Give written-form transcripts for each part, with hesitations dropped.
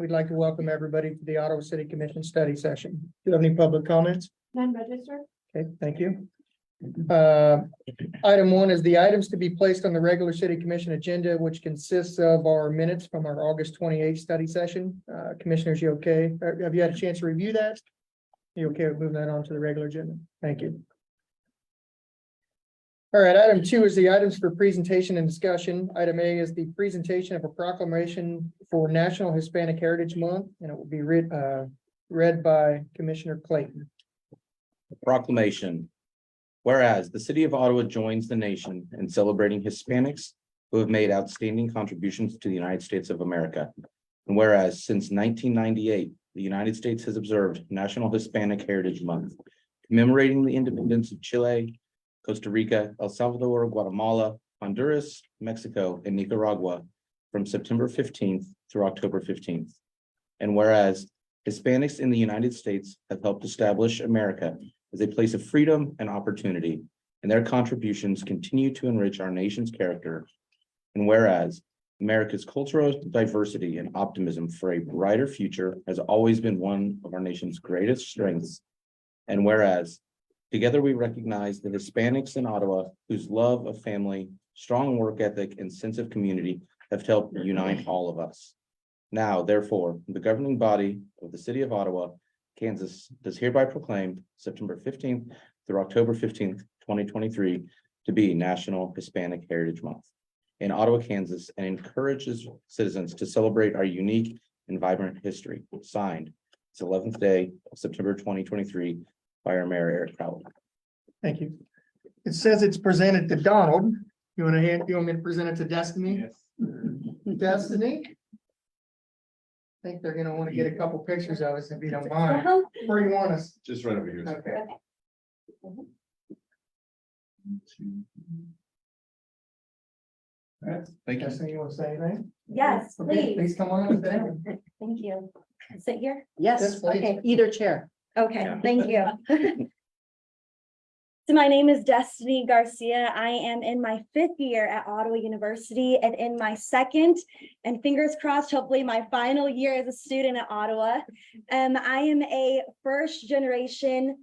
we'd like to welcome everybody to the Ottawa City Commission study session. Do you have any public comments? None registered. Okay, thank you. Item 1 is the items to be placed on the regular city commission agenda, which consists of our minutes from our August 28th study session. Commissioners, you okay? Have you had a chance to review that? You okay with moving that on to the regular agenda? Thank you. All right, item 2 is the items for presentation and discussion. Item A is the presentation of a proclamation for National Hispanic Heritage Month, and it will be read by Commissioner Clayton. Proclamation. Whereas the city of Ottawa joins the nation in celebrating Hispanics who have made outstanding contributions to the United States of America. And whereas since 1998, the United States has observed National Hispanic Heritage Month, commemorating the independence of Chile, Costa Rica, El Salvador, Guatemala, Honduras, Mexico, and Nicaragua from September 15th through October 15th. And whereas Hispanics in the United States have helped establish America as a place of freedom and opportunity, and their contributions continue to enrich our nation's character. And whereas America's cultural diversity and optimism for a brighter future has always been one of our nation's greatest strengths. And whereas together we recognize the Hispanics in Ottawa whose love of family, strong work ethic, and sense of community have helped unite all of us. Now, therefore, the governing body of the city of Ottawa, Kansas, does hereby proclaim September 15th through October 15th, 2023 to be National Hispanic Heritage Month in Ottawa, Kansas, and encourages citizens to celebrate our unique and vibrant history. Signed, it's 11th day of September 2023 by our Mayor, Eric Crowley. Thank you. It says it's presented to Donald. You want me to present it to Destiny? Yes. Destiny? I think they're gonna want to get a couple pictures of us if you don't mind. Where you want us? Just right over here. Okay. All right, thank you. Destiny, you want to say anything? Yes, Okay, please. please come on and sit down. Thank you. Sit here. Yes, Yes, please. Okay. either chair. Okay, Yeah. thank you. So my name is Destiny Garcia. I am in my 5th year at Ottawa University and in my 2nd, and fingers crossed, hopefully my final year as a student at Ottawa. I am a 1st generation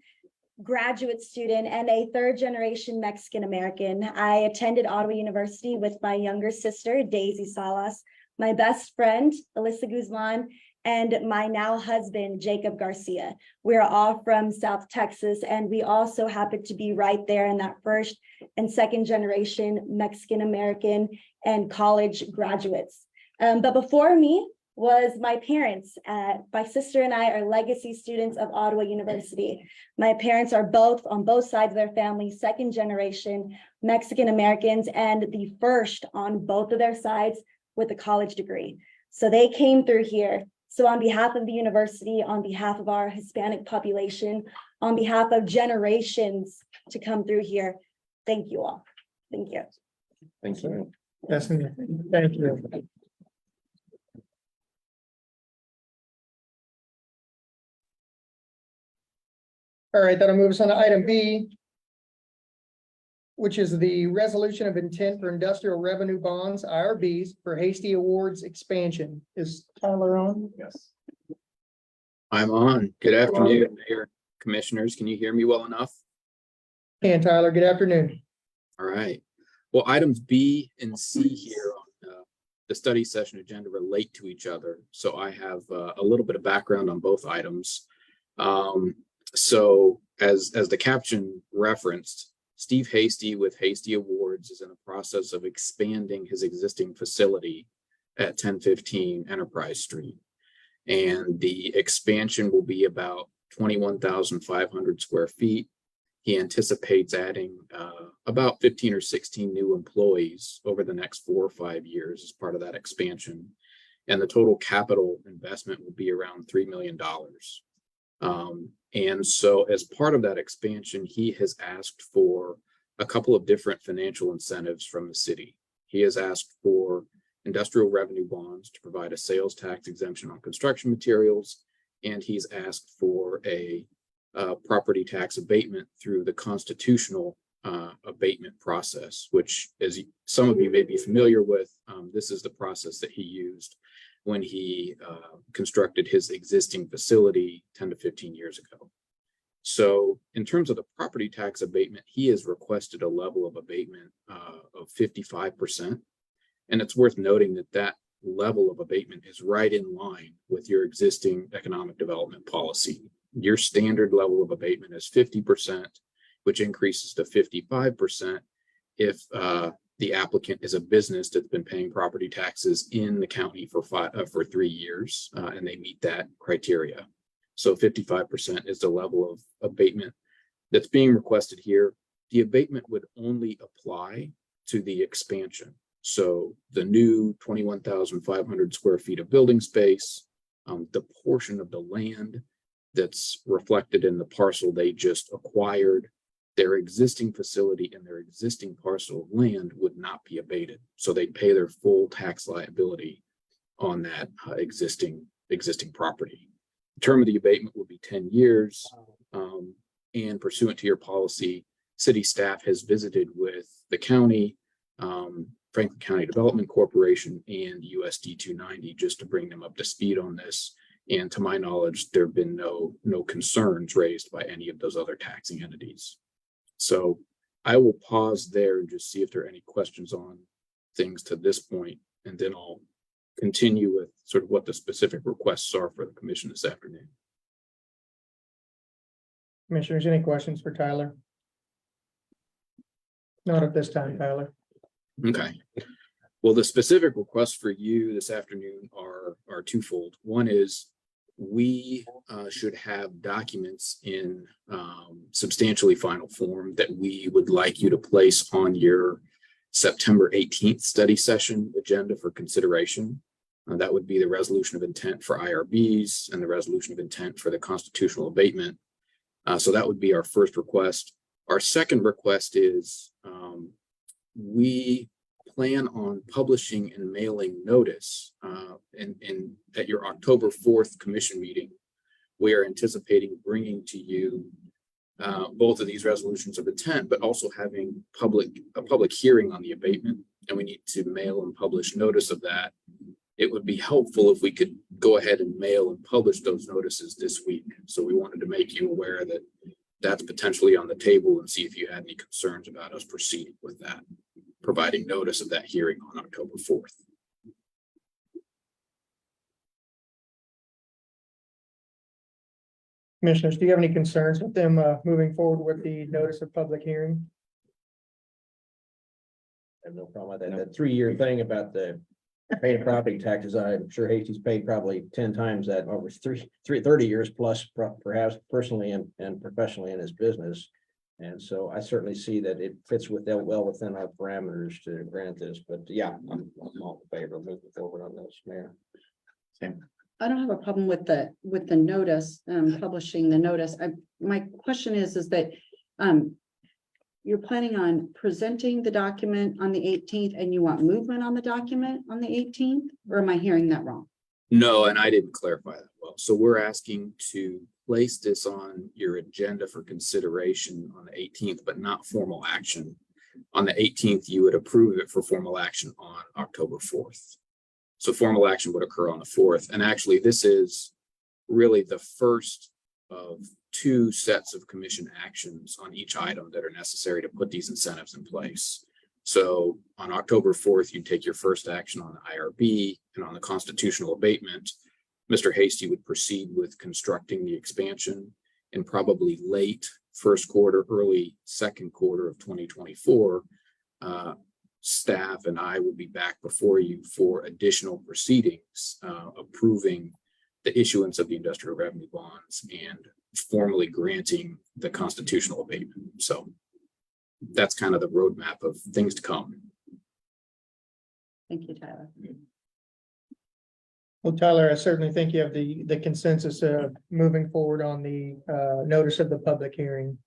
graduate student and a 3rd generation Mexican American. I attended Ottawa University with my younger sister, Daisy Salas, my best friend, Alyssa Guzman, and my now husband, Jacob Garcia. We're all from South Texas, and we also happen to be right there in that 1st and 2nd generation Mexican American and college graduates. But before me was my parents. My sister and I are legacy students of Ottawa University. My parents are both on both sides of their family, 2nd generation Mexican Americans, and the 1st on both of their sides with a college degree. So they came through here. So on behalf of the university, on behalf of our Hispanic population, on behalf of generations to come through here, thank you all. Thank you. Thank you. Destiny, thank you. All right, that'll move us on to item B, which is the resolution of intent for industrial revenue bonds, IRBs, for Hasty Awards expansion. Is Tyler on? Yes. I'm on. Good afternoon, Mayor, Commissioners. Can you hear me well enough? And Tyler, good afternoon. All right. Well, items B and C here on the study session agenda relate to each other. So I have a little bit of background on both items. So as the caption referenced, Steve Hasty with Hasty Awards is in the process of expanding his existing facility at 1015 Enterprise Street. And the expansion will be about 21,500 square feet. He anticipates adding about 15 or 16 new employees over the next 4 or 5 years as part of that expansion. And the total capital investment will be around $3 million. And so as part of that expansion, he has asked for a couple of different financial incentives from the city. He has asked for industrial revenue bonds to provide a sales tax exemption on construction materials, and he's asked for a property tax abatement through the constitutional abatement process, which, as some of you may be familiar with, this is the process that he used when he constructed his existing facility 10 to 15 years ago. So in terms of the property tax abatement, he has requested a level of abatement of 55%. And it's worth noting that that level of abatement is right in line with your existing economic development policy. Your standard level of abatement is 50%, which increases to 55% if the applicant is a business that's been paying property taxes in the county for 3 years, and they meet that criteria. So 55% is the level of abatement that's being requested here. The abatement would only apply to the expansion. So the new 21,500 square feet of building space, the portion of the land that's reflected in the parcel they just acquired, their existing facility and their existing parcel of land would not be abated. So they'd pay their full tax liability on that existing property. The term of the abatement would be 10 years. And pursuant to your policy, city staff has visited with the county, Franklin County Development Corporation, and USD 290 just to bring them up to speed on this. And to my knowledge, there have been no concerns raised by any of those other taxing entities. So I will pause there and just see if there are any questions on things to this point, and then I'll continue with sort of what the specific requests are for the commission this afternoon. Commissioners, any questions for Tyler? Not at this time, Tyler. Okay. Well, the specific requests for you this afternoon are twofold. One is we should have documents in substantially final form that we would like you to place on your September 18th study session agenda for consideration. That would be the resolution of intent for IRBs and the resolution of intent for the constitutional abatement. So that would be our first request. Our second request is we plan on publishing and mailing notice at your October 4th commission meeting. We are anticipating bringing to you both of these resolutions of intent, but also having a public hearing on the abatement, and we need to mail and publish notice of that. It would be helpful if we could go ahead and mail and publish those notices this week. So we wanted to make you aware that that's potentially on the table and see if you had any concerns about us proceeding with that, providing notice of that hearing on October 4th. Commissioners, do you have any concerns with them moving forward with the notice of public hearing? I have no problem with that. That 3-year thing about the paying property taxes, I'm sure Hasty's paid probably 10 times that over 30 years plus, perhaps personally and professionally in his business. And so I certainly see that it fits well within our parameters to grant this, but yeah, I'm all in favor of moving forward on this, Mayor. Same. I don't have a problem with the notice, publishing the notice. My question is that you're planning on presenting the document on the 18th and you want movement on the document on the 18th, or am I hearing that wrong? No, and I didn't clarify that well. So we're asking to place this on your agenda for consideration on the 18th, but not formal action. On the 18th, you would approve it for formal action on October 4th. So formal action would occur on the 4th. And actually, this is really the first of 2 sets of commission actions on each item that are necessary to put these incentives in place. So on October 4th, you take your first action on the IRB, and on the constitutional abatement, Mr. Hasty would proceed with constructing the expansion in probably late first quarter, early second quarter of 2024. Staff and I will be back before you for additional proceedings, approving the issuance of the industrial revenue bonds and formally granting the constitutional abatement. So that's kind of the roadmap of things to come. Thank you, Tyler. Well, Tyler, I certainly think you have the consensus of moving forward on the notice of the public hearing.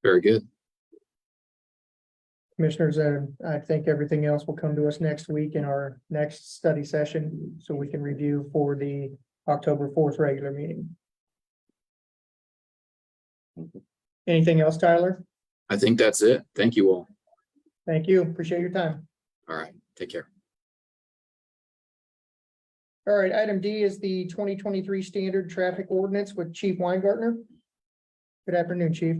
Very good. Commissioners, I think everything else will come to us next week in our next study session, so we can review for the October 4th regular meeting. Anything else, Tyler? I think that's it. Thank you all. Thank you. Appreciate your time. All right. Take care. All right, item D is the 2023 standard traffic ordinance with Chief Weingartner. Good afternoon, Chief.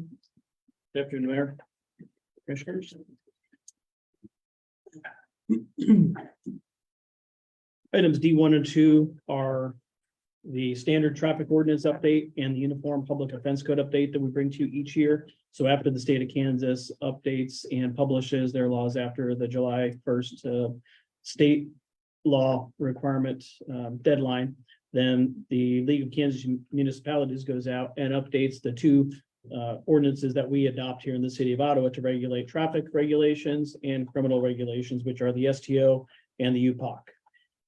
Good afternoon, Mayor. Commissioners. Items D1 and 2 are the standard traffic ordinance update and the uniform public offense code update that we bring to you each year. So after the state of Kansas updates and publishes their laws after the July 1st state law requirement deadline, then the League of Kansas Municipalities goes out and updates the two ordinances that we adopt here in the city of Ottawa to regulate traffic regulations and criminal regulations, which are the STO and the UPOC.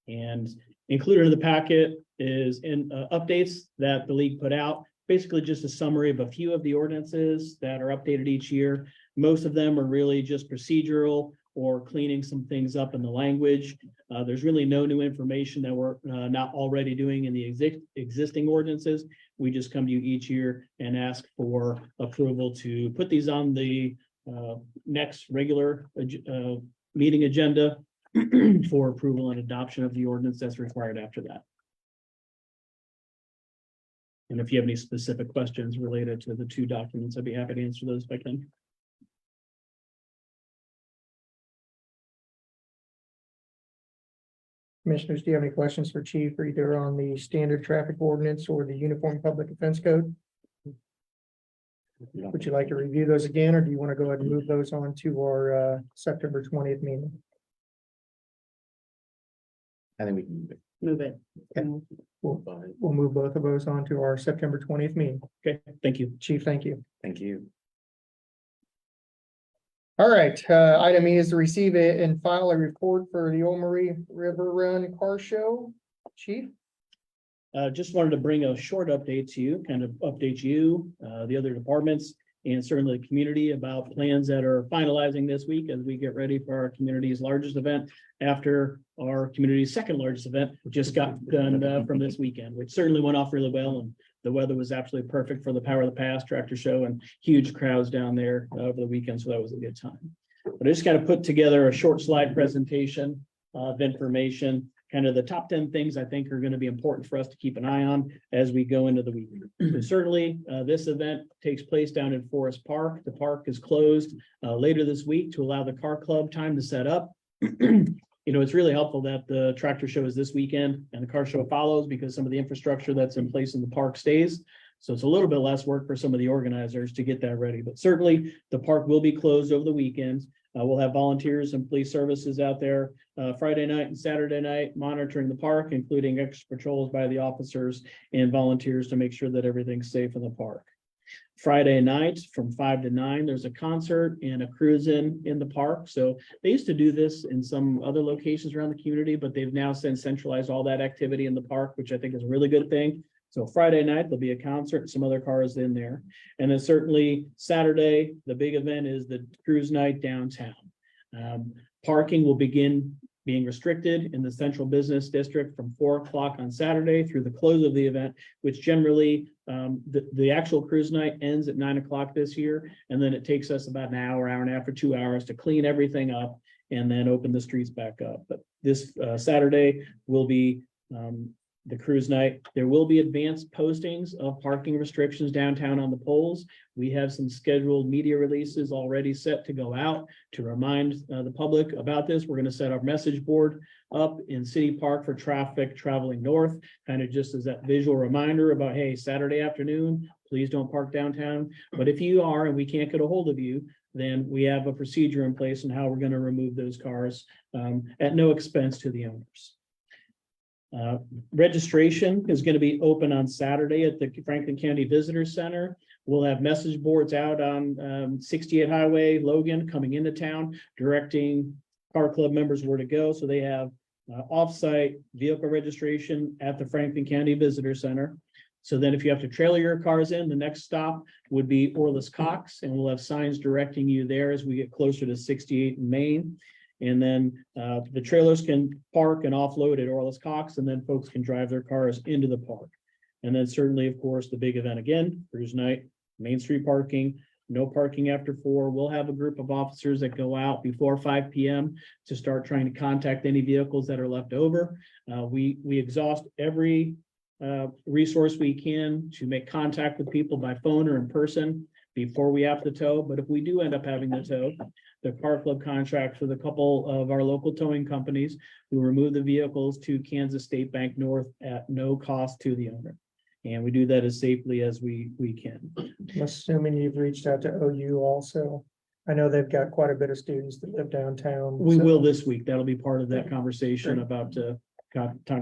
And included in the packet is in updates that the league put out, basically just a summary of a few of the ordinances that are updated each year. Most of them are really just procedural or cleaning some things up in the language. There's really no new information that we're not already doing in the existing ordinances. We just come to you each year and ask for approval to put these on the next regular meeting agenda for approval and adoption of the ordinance that's required after that. And if you have any specific questions related to the two documents, I'd be happy to answer those if I can. Commissioners, do you have any questions for Chief, either on the standard traffic ordinance or the uniform public offense code? Would you like to review those again, or do you want to go ahead and move those on to our September 20th meeting? I think we can. Move it. We'll move both of those on to our September 20th meeting. Okay, thank you. Chief, thank you. Thank you. All right, item E is to receive and file a report for the Old Marie River Run Car Show. Chief? Just wanted to bring a short update to you, kind of update you, the other departments, and certainly the community about plans that are finalizing this week as we get ready for our community's largest event after our community's second largest event just got done from this weekend, which certainly went off really well. And the weather was absolutely perfect for the Power of the Past tractor show and huge crowds down there over the weekend. So that was a good time. But I just got to put together a short slide presentation of information, kind of the top 10 things I think are going to be important for us to keep an eye on as we go into the week. So certainly this event takes place down in Forest Park. The park is closed later this week to allow the car club time to set up. You know, it's really helpful that the tractor show is this weekend and the car show follows, because some of the infrastructure that's in place in the park stays. So it's a little bit less work for some of the organizers to get that ready, but certainly the park will be closed over the weekend. We'll have volunteers and police services out there Friday night and Saturday night monitoring the park, including extra patrols by the officers and volunteers to make sure that everything's safe in the park. Friday night from 5 to 9, there's a concert and a cruise in the park. So they used to do this in some other locations around the community, but they've now since centralized all that activity in the park, which I think is a really good thing. So Friday night, there'll be a concert and some other cars in there. And then certainly Saturday, the big event is the cruise night downtown. Parking will begin being restricted in the central business district from 4 o'clock on Saturday through the close of the event, which generally the actual cruise night ends at 9 o'clock this year. And then it takes us about an hour, hour and a half or 2 hours to clean everything up and then open the streets back up. But this Saturday will be the cruise night. There will be advanced postings of parking restrictions downtown on the poles. We have some scheduled media releases already set to go out to remind the public about this. We're going to set our message board up in City Park for traffic traveling north, kind of just as that visual reminder about, hey, Saturday afternoon, please don't park downtown. But if you are and we can't get a hold of you, then we have a procedure in place on how we're going to remove those cars at no expense to the owners. Registration is going to be open on Saturday at the Franklin County Visitor Center. We'll have message boards out on 68 Highway, Logan, coming into town, directing car club members where to go. So they have off-site vehicle registration at the Franklin County Visitor Center. So then if you have to trailer your cars in, the next stop would be Orlis Cox, and we'll have signs directing you there as we get closer to 68 in Maine. And then the trailers can park and offload at Orlis Cox, and then folks can drive their cars into the park. And then certainly, of course, the big event again, cruise night, Main Street parking. no parking after 4. We'll have a group of officers that go out before 5 p.m. to start trying to contact any vehicles that are left over. We exhaust every resource we can to make contact with people by phone or in person before we have to tow. But if we do end up having to tow, the car club contracts with a couple of our local towing companies who remove the vehicles to Kansas State Bank North at no cost to the owner. And we do that as safely as we can. I'm assuming you've reached out to OU also. I know they've got quite a bit of students that live downtown. We so- will this week. That'll be part of that conversation about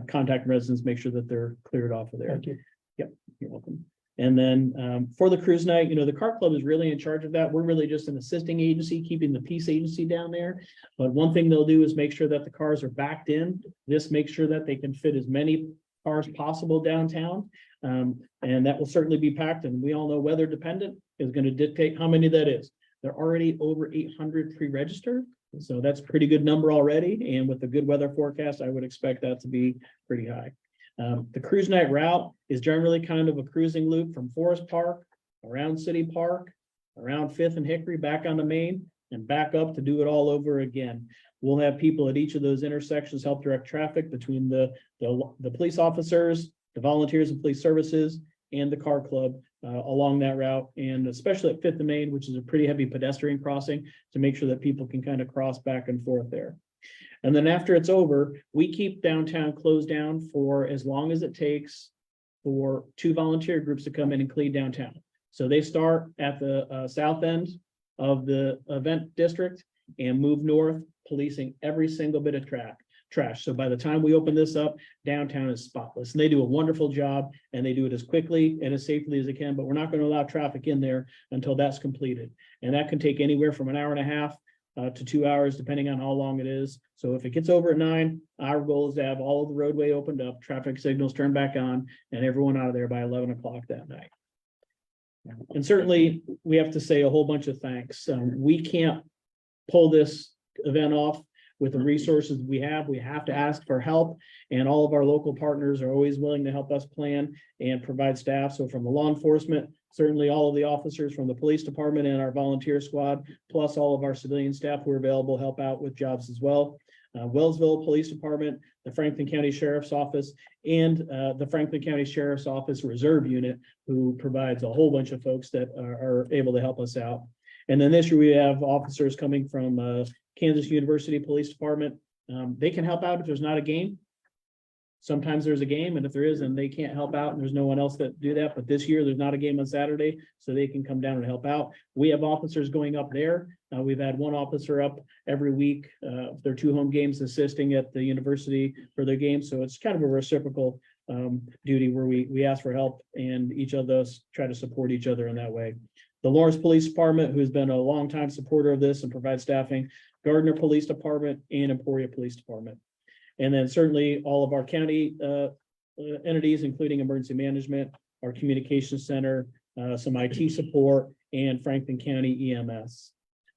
contact residents, make sure that they're cleared off of there. Thank you. You're welcome. And then for the cruise night, the car club is really in charge of that. We're really just an assisting agency, keeping the peace agency down there. But one thing they'll do is make sure that the cars are backed in. This makes sure that they can fit as many cars possible downtown. And that will certainly be packed. And we all know weather dependent is going to dictate how many that is. They're already over 800 pre-registered. So that's a pretty good number already. And with the good weather forecast, I would expect that to be pretty high. The cruise night route is generally kind of a cruising loop from Forest Park, around City Park, around Fifth and Hickory, back on the main, and back up to do it all over again. We'll have people at each of those intersections help direct traffic between the police officers, the volunteers and police services, and the car club along that route, and especially at Fifth and Main, which is a pretty heavy pedestrian crossing, to make sure that people can kind of cross back and forth there. And then after it's over, we keep downtown closed down for as long as it takes for 2 volunteer groups to come in and clean downtown. So they start at the south end of the event district and move north, policing every single bit of trash. So by the time we open this up, downtown is spotless. And they do a wonderful job, and they do it as quickly and as safely as they can, but we're not going to allow traffic in there until that's completed. And that can take anywhere from an hour and a half to 2 hours, depending on how long it is. So if it gets over at 9, our goal is to have all of the roadway opened up, traffic signals turned back on, and everyone out of there by 11 o'clock that night. And certainly, we have to say a whole bunch of thanks. We can't pull this event off with the resources we have. We have to ask for help, and all of our local partners are always willing to help us plan and provide staff. So from the law enforcement, certainly all of the officers from the police department and our volunteer squad, plus all of our civilian staff who are available to help out with jobs as well. Wellsville Police Department, the Franklin County Sheriff's Office, and the Franklin County Sheriff's Office Reserve Unit, who provides a whole bunch of folks that are able to help us out. And then this year we have officers coming from Kansas University Police Department. They can help out if there's not a game. Sometimes there's a game, and if there is, then they can't help out, and there's no one else that do that. But this year there's not a game on Saturday, so they can come down and help out. We have officers going up there. We've had one officer up every week. Their 2 home games assisting at the university for their games. So it's kind of a reciprocal duty where we ask for help, and each of us try to support each other in that way. The Lawrence Police Department, who's been a longtime supporter of this and provides staffing, Gardner Police Department, and Emporia Police Department. And then certainly all of our county entities, including emergency management, our communications center, some IT support, and Franklin County EMS.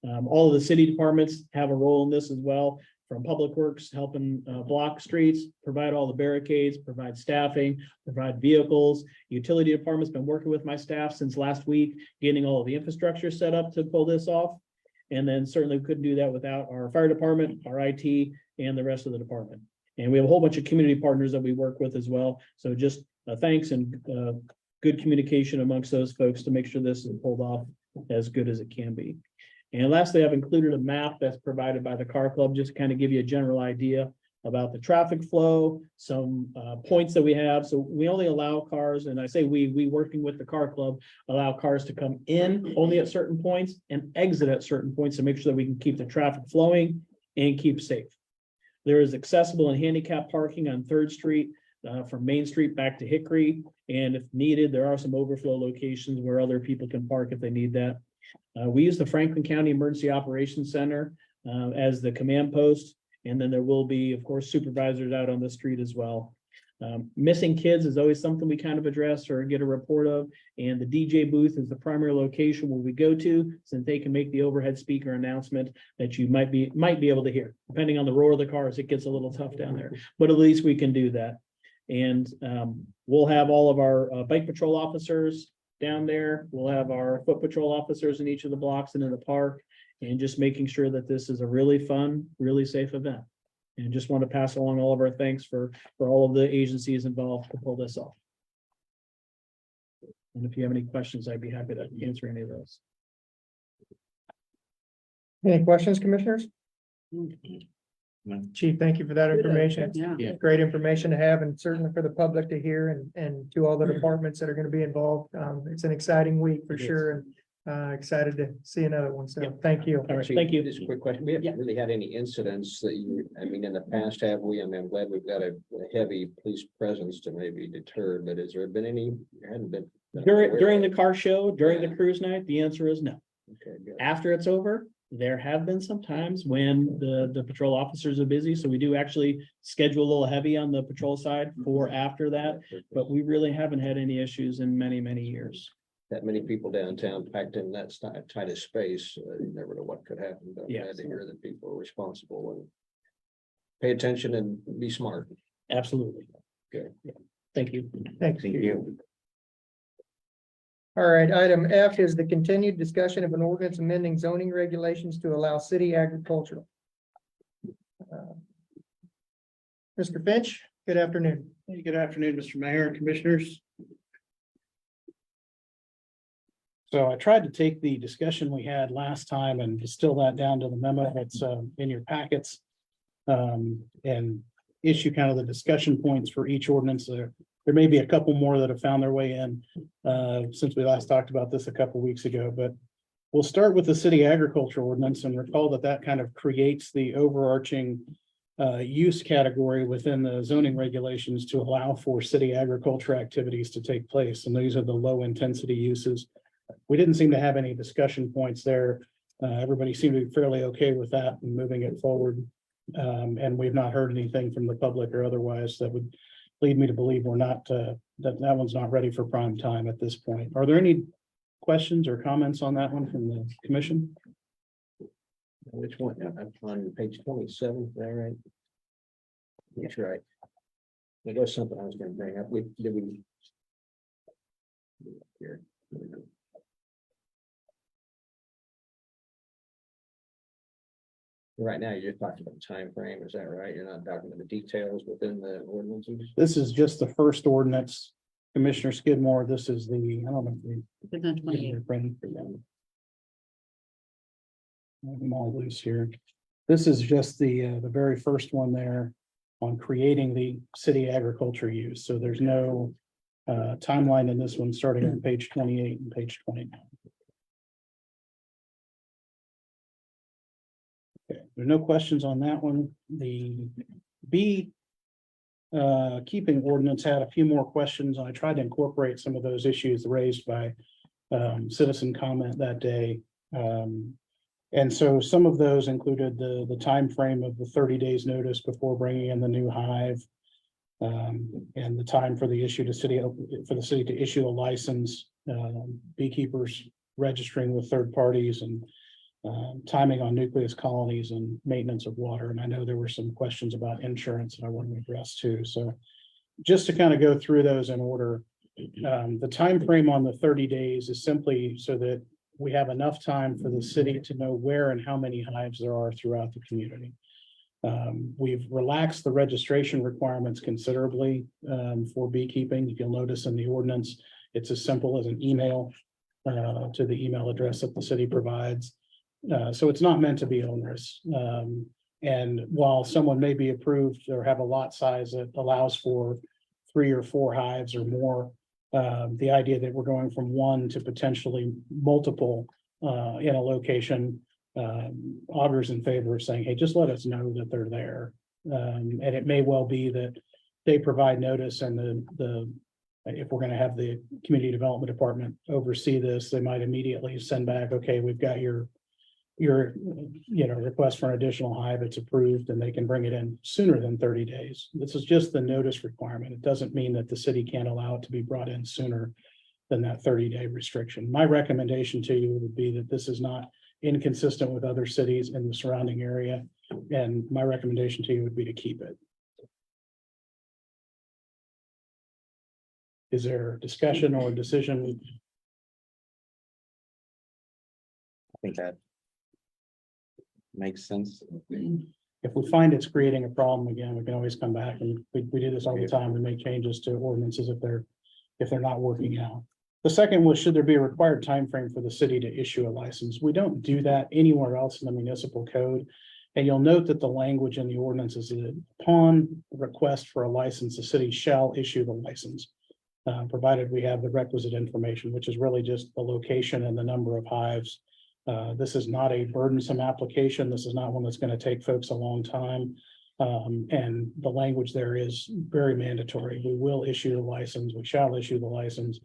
All of the city departments have a role in this as well, from Public Works, helping block streets, provide all the barricades, provide staffing, provide vehicles. Utility department's been working with my staff since last week, getting all of the infrastructure set up to pull this off. And then certainly we couldn't do that without our fire department, our IT, and the rest of the department. And we have a whole bunch of community partners that we work with as well. So just thanks and good communication amongst those folks to make sure this is pulled off as good as it can be. And lastly, I've included a map that's provided by the car club, just to kind of give you a general idea about the traffic flow, some points that we have. So we only allow cars, and I say we working with the car club, allow cars to come in only at certain points and exit at certain points to make sure that we can keep the traffic flowing and keep safe. There is accessible and handicap parking on 3rd Street from Main Street back to Hickory. And if needed, there are some overflow locations where other people can park if they need that. We use the Franklin County Emergency Operations Center as the command post. And then there will be, of course, supervisors out on the street as well. Missing kids is always something we kind of address or get a report of. And the DJ booth is the primary location where we go to, since they can make the overhead speaker announcement that you might be able to hear. Depending on the roar of the cars, it gets a little tough down there, but at least we can do that. And we'll have all of our bike patrol officers, down there. We'll have our foot patrol officers in each of the blocks and in the park. And just making sure that this is a really fun, really safe event. And just want to pass along all of our thanks for all of the agencies involved to pull this off. And if you have any questions, I'd be happy to answer any of those. Any questions, commissioners? Chief, thank you for that information. Yeah. Great information to have and certainly for the public to hear and to all the departments that are going to be involved. It's an exciting week for It is. sure and excited to see another one. So thank you. All right, thank you. Just a quick question. We haven't really had any incidents that I mean, in the past, have we? I mean, I'm glad we've got a heavy police presence to maybe deter, but has there been any? There hadn't been. During the car show, during the cruise night, the answer is no. Okay, good. After it's over, there have been some times when the patrol officers are busy, so we do actually schedule a little heavy on the patrol side for after that. But we really haven't had any issues in many, many years. That many people downtown packed in that tight of space, you never know what could happen. But I'm Yes. glad to hear that people are responsible and pay attention and be smart. Absolutely. Okay. Yeah. Thank you. Thanks. Thank you. All right, item F is the continued discussion of an ordinance amending zoning regulations to allow city agricultural. Mr. Finch, good afternoon. Hey, good afternoon, Mr. Mayor and Commissioners. So I tried to take the discussion we had last time and distill that down to the memo that's in your packets. And issue kind of the discussion points for each ordinance. There may be a couple more that have found their way in since we last talked about this a couple weeks ago, but we'll start with the city agriculture ordinance and recall that that kind of creates the overarching use category within the zoning regulations to allow for city agriculture activities to take place. And these are the low intensity uses. We didn't seem to have any discussion points there. Everybody seemed to be fairly okay with that and moving it forward. And we've not heard anything from the public or otherwise that would lead me to believe we're not, that one's not ready for prime time at this point. Are there any questions or comments on that one from the commission? Which one? I'm on page 27, is that right? That's right. There was something I was gonna bring up. Here. Right now, you're talking about the time frame. Is that right? You're not talking about the details within the ordinances? This is just the first ordinance. Commissioner Skidmore, this is the, I don't know. It's on 28. I'm all loose here. This is just the very first one there on creating the city agriculture use. So there's no timeline in this one, starting on page 28 and page 29. Okay, there's no questions on that one. The B keeping ordinance had a few more questions. I tried to incorporate some of those issues raised by citizen comment that day. And so some of those included the time frame of the 30 days notice before bringing in the new hive. And the time for the city to issue a license, beekeepers registering with third parties, and timing on nucleus colonies and maintenance of water. And I know there were some questions about insurance that I want to address too. So just to kind of go through those in order, the time frame on the 30 days is simply so that we have enough time for the city to know where and how many hives there are throughout the community. We've relaxed the registration requirements considerably for beekeeping. If you'll notice in the ordinance, it's as simple as an email to the email address that the city provides. So it's not meant to be onerous. And while someone may be approved or have a lot size that allows for 3 or 4 hives or more, the idea that we're going from 1 to potentially multiple in a location augurs in favor of saying, hey, just let us know that they're there. And it may well be that they provide notice, and if we're going to have the community development department oversee this, they might immediately send back, okay, we've got your request for an additional hive, it's approved, and they can bring it in sooner than 30 days. This is just the notice requirement. It doesn't mean that the city can't allow it to be brought in sooner than that 30-day restriction. My recommendation to you would be that this is not inconsistent with other cities in the surrounding area, and my recommendation to you would be to keep it. Is there discussion or decision think that makes sense. If we find it's creating a problem again, we can always come back and we do this all the time. We make changes to ordinances if they're not working out. The second was, should there be a required time frame for the city to issue a license? We don't do that anywhere else in the municipal code. And you'll note that the language in the ordinance is that upon request for a license, the city shall issue the license. Provided we have the requisite information, which is really just the location and the number of hives. This is not a burdensome application. This is not one that's going to take folks a long time. And the language there is very mandatory. We will issue the license. We shall issue the license.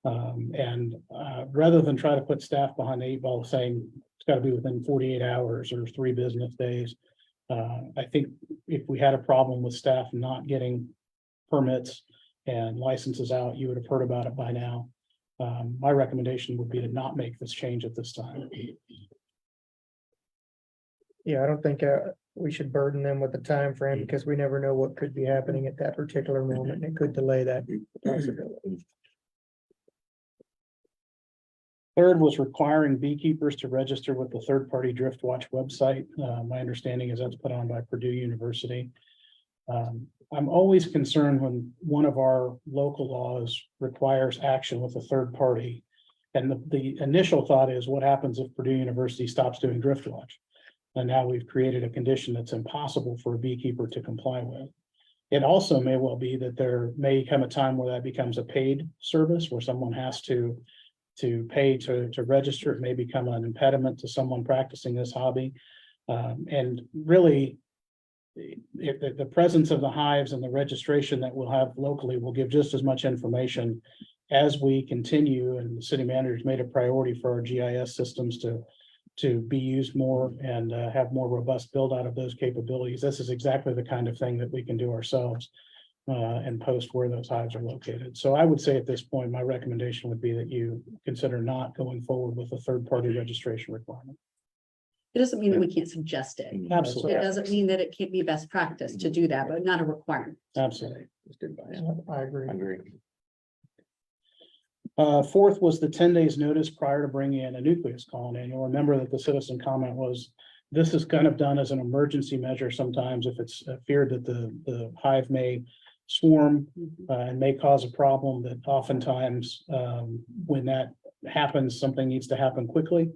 Rather than try to put staff behind the eight ball saying it's got to be within 48 hours or 3 business days. I think if we had a problem with staff not getting permits and licenses out, you would have heard about it by now. My recommendation would be to not make this change at this time. Yeah, I don't think we should burden them with the time frame because we never know what could be happening at that particular moment. And it could delay that possibility. Third was requiring beekeepers to register with the third-party Drift Watch website. My understanding is that's put on by Purdue University. I'm always concerned when one of our local laws requires action with a third party. And the initial thought is, what happens if Purdue University stops doing Drift Watch? And now we've created a condition that's impossible for a beekeeper to comply with. It also may well be that there may come a time where that becomes a paid service where someone has to pay to register. It may become an impediment to someone practicing this hobby. And really, the presence of the hives and the registration that we'll have locally will give just as much information as we continue. And the city manager's made a priority for our GIS systems to be used more and have more robust build out of those capabilities. This is exactly the kind of thing that we can do ourselves and post where those hives are located. So I would say at this point, my recommendation would be that you consider not going forward with a third-party registration requirement. It doesn't mean that we can't suggest it. Absolutely. It doesn't mean that it can't be best practice to do that, but not a requirement. Absolutely. I agree. I agree. Fourth was the 10 days notice prior to bringing in a nucleus colony. And you'll remember that the citizen comment was, this is kind of done as an emergency measure sometimes if it's feared that the hive may swarm and may cause a problem, that oftentimes when that happens, something needs to happen quickly.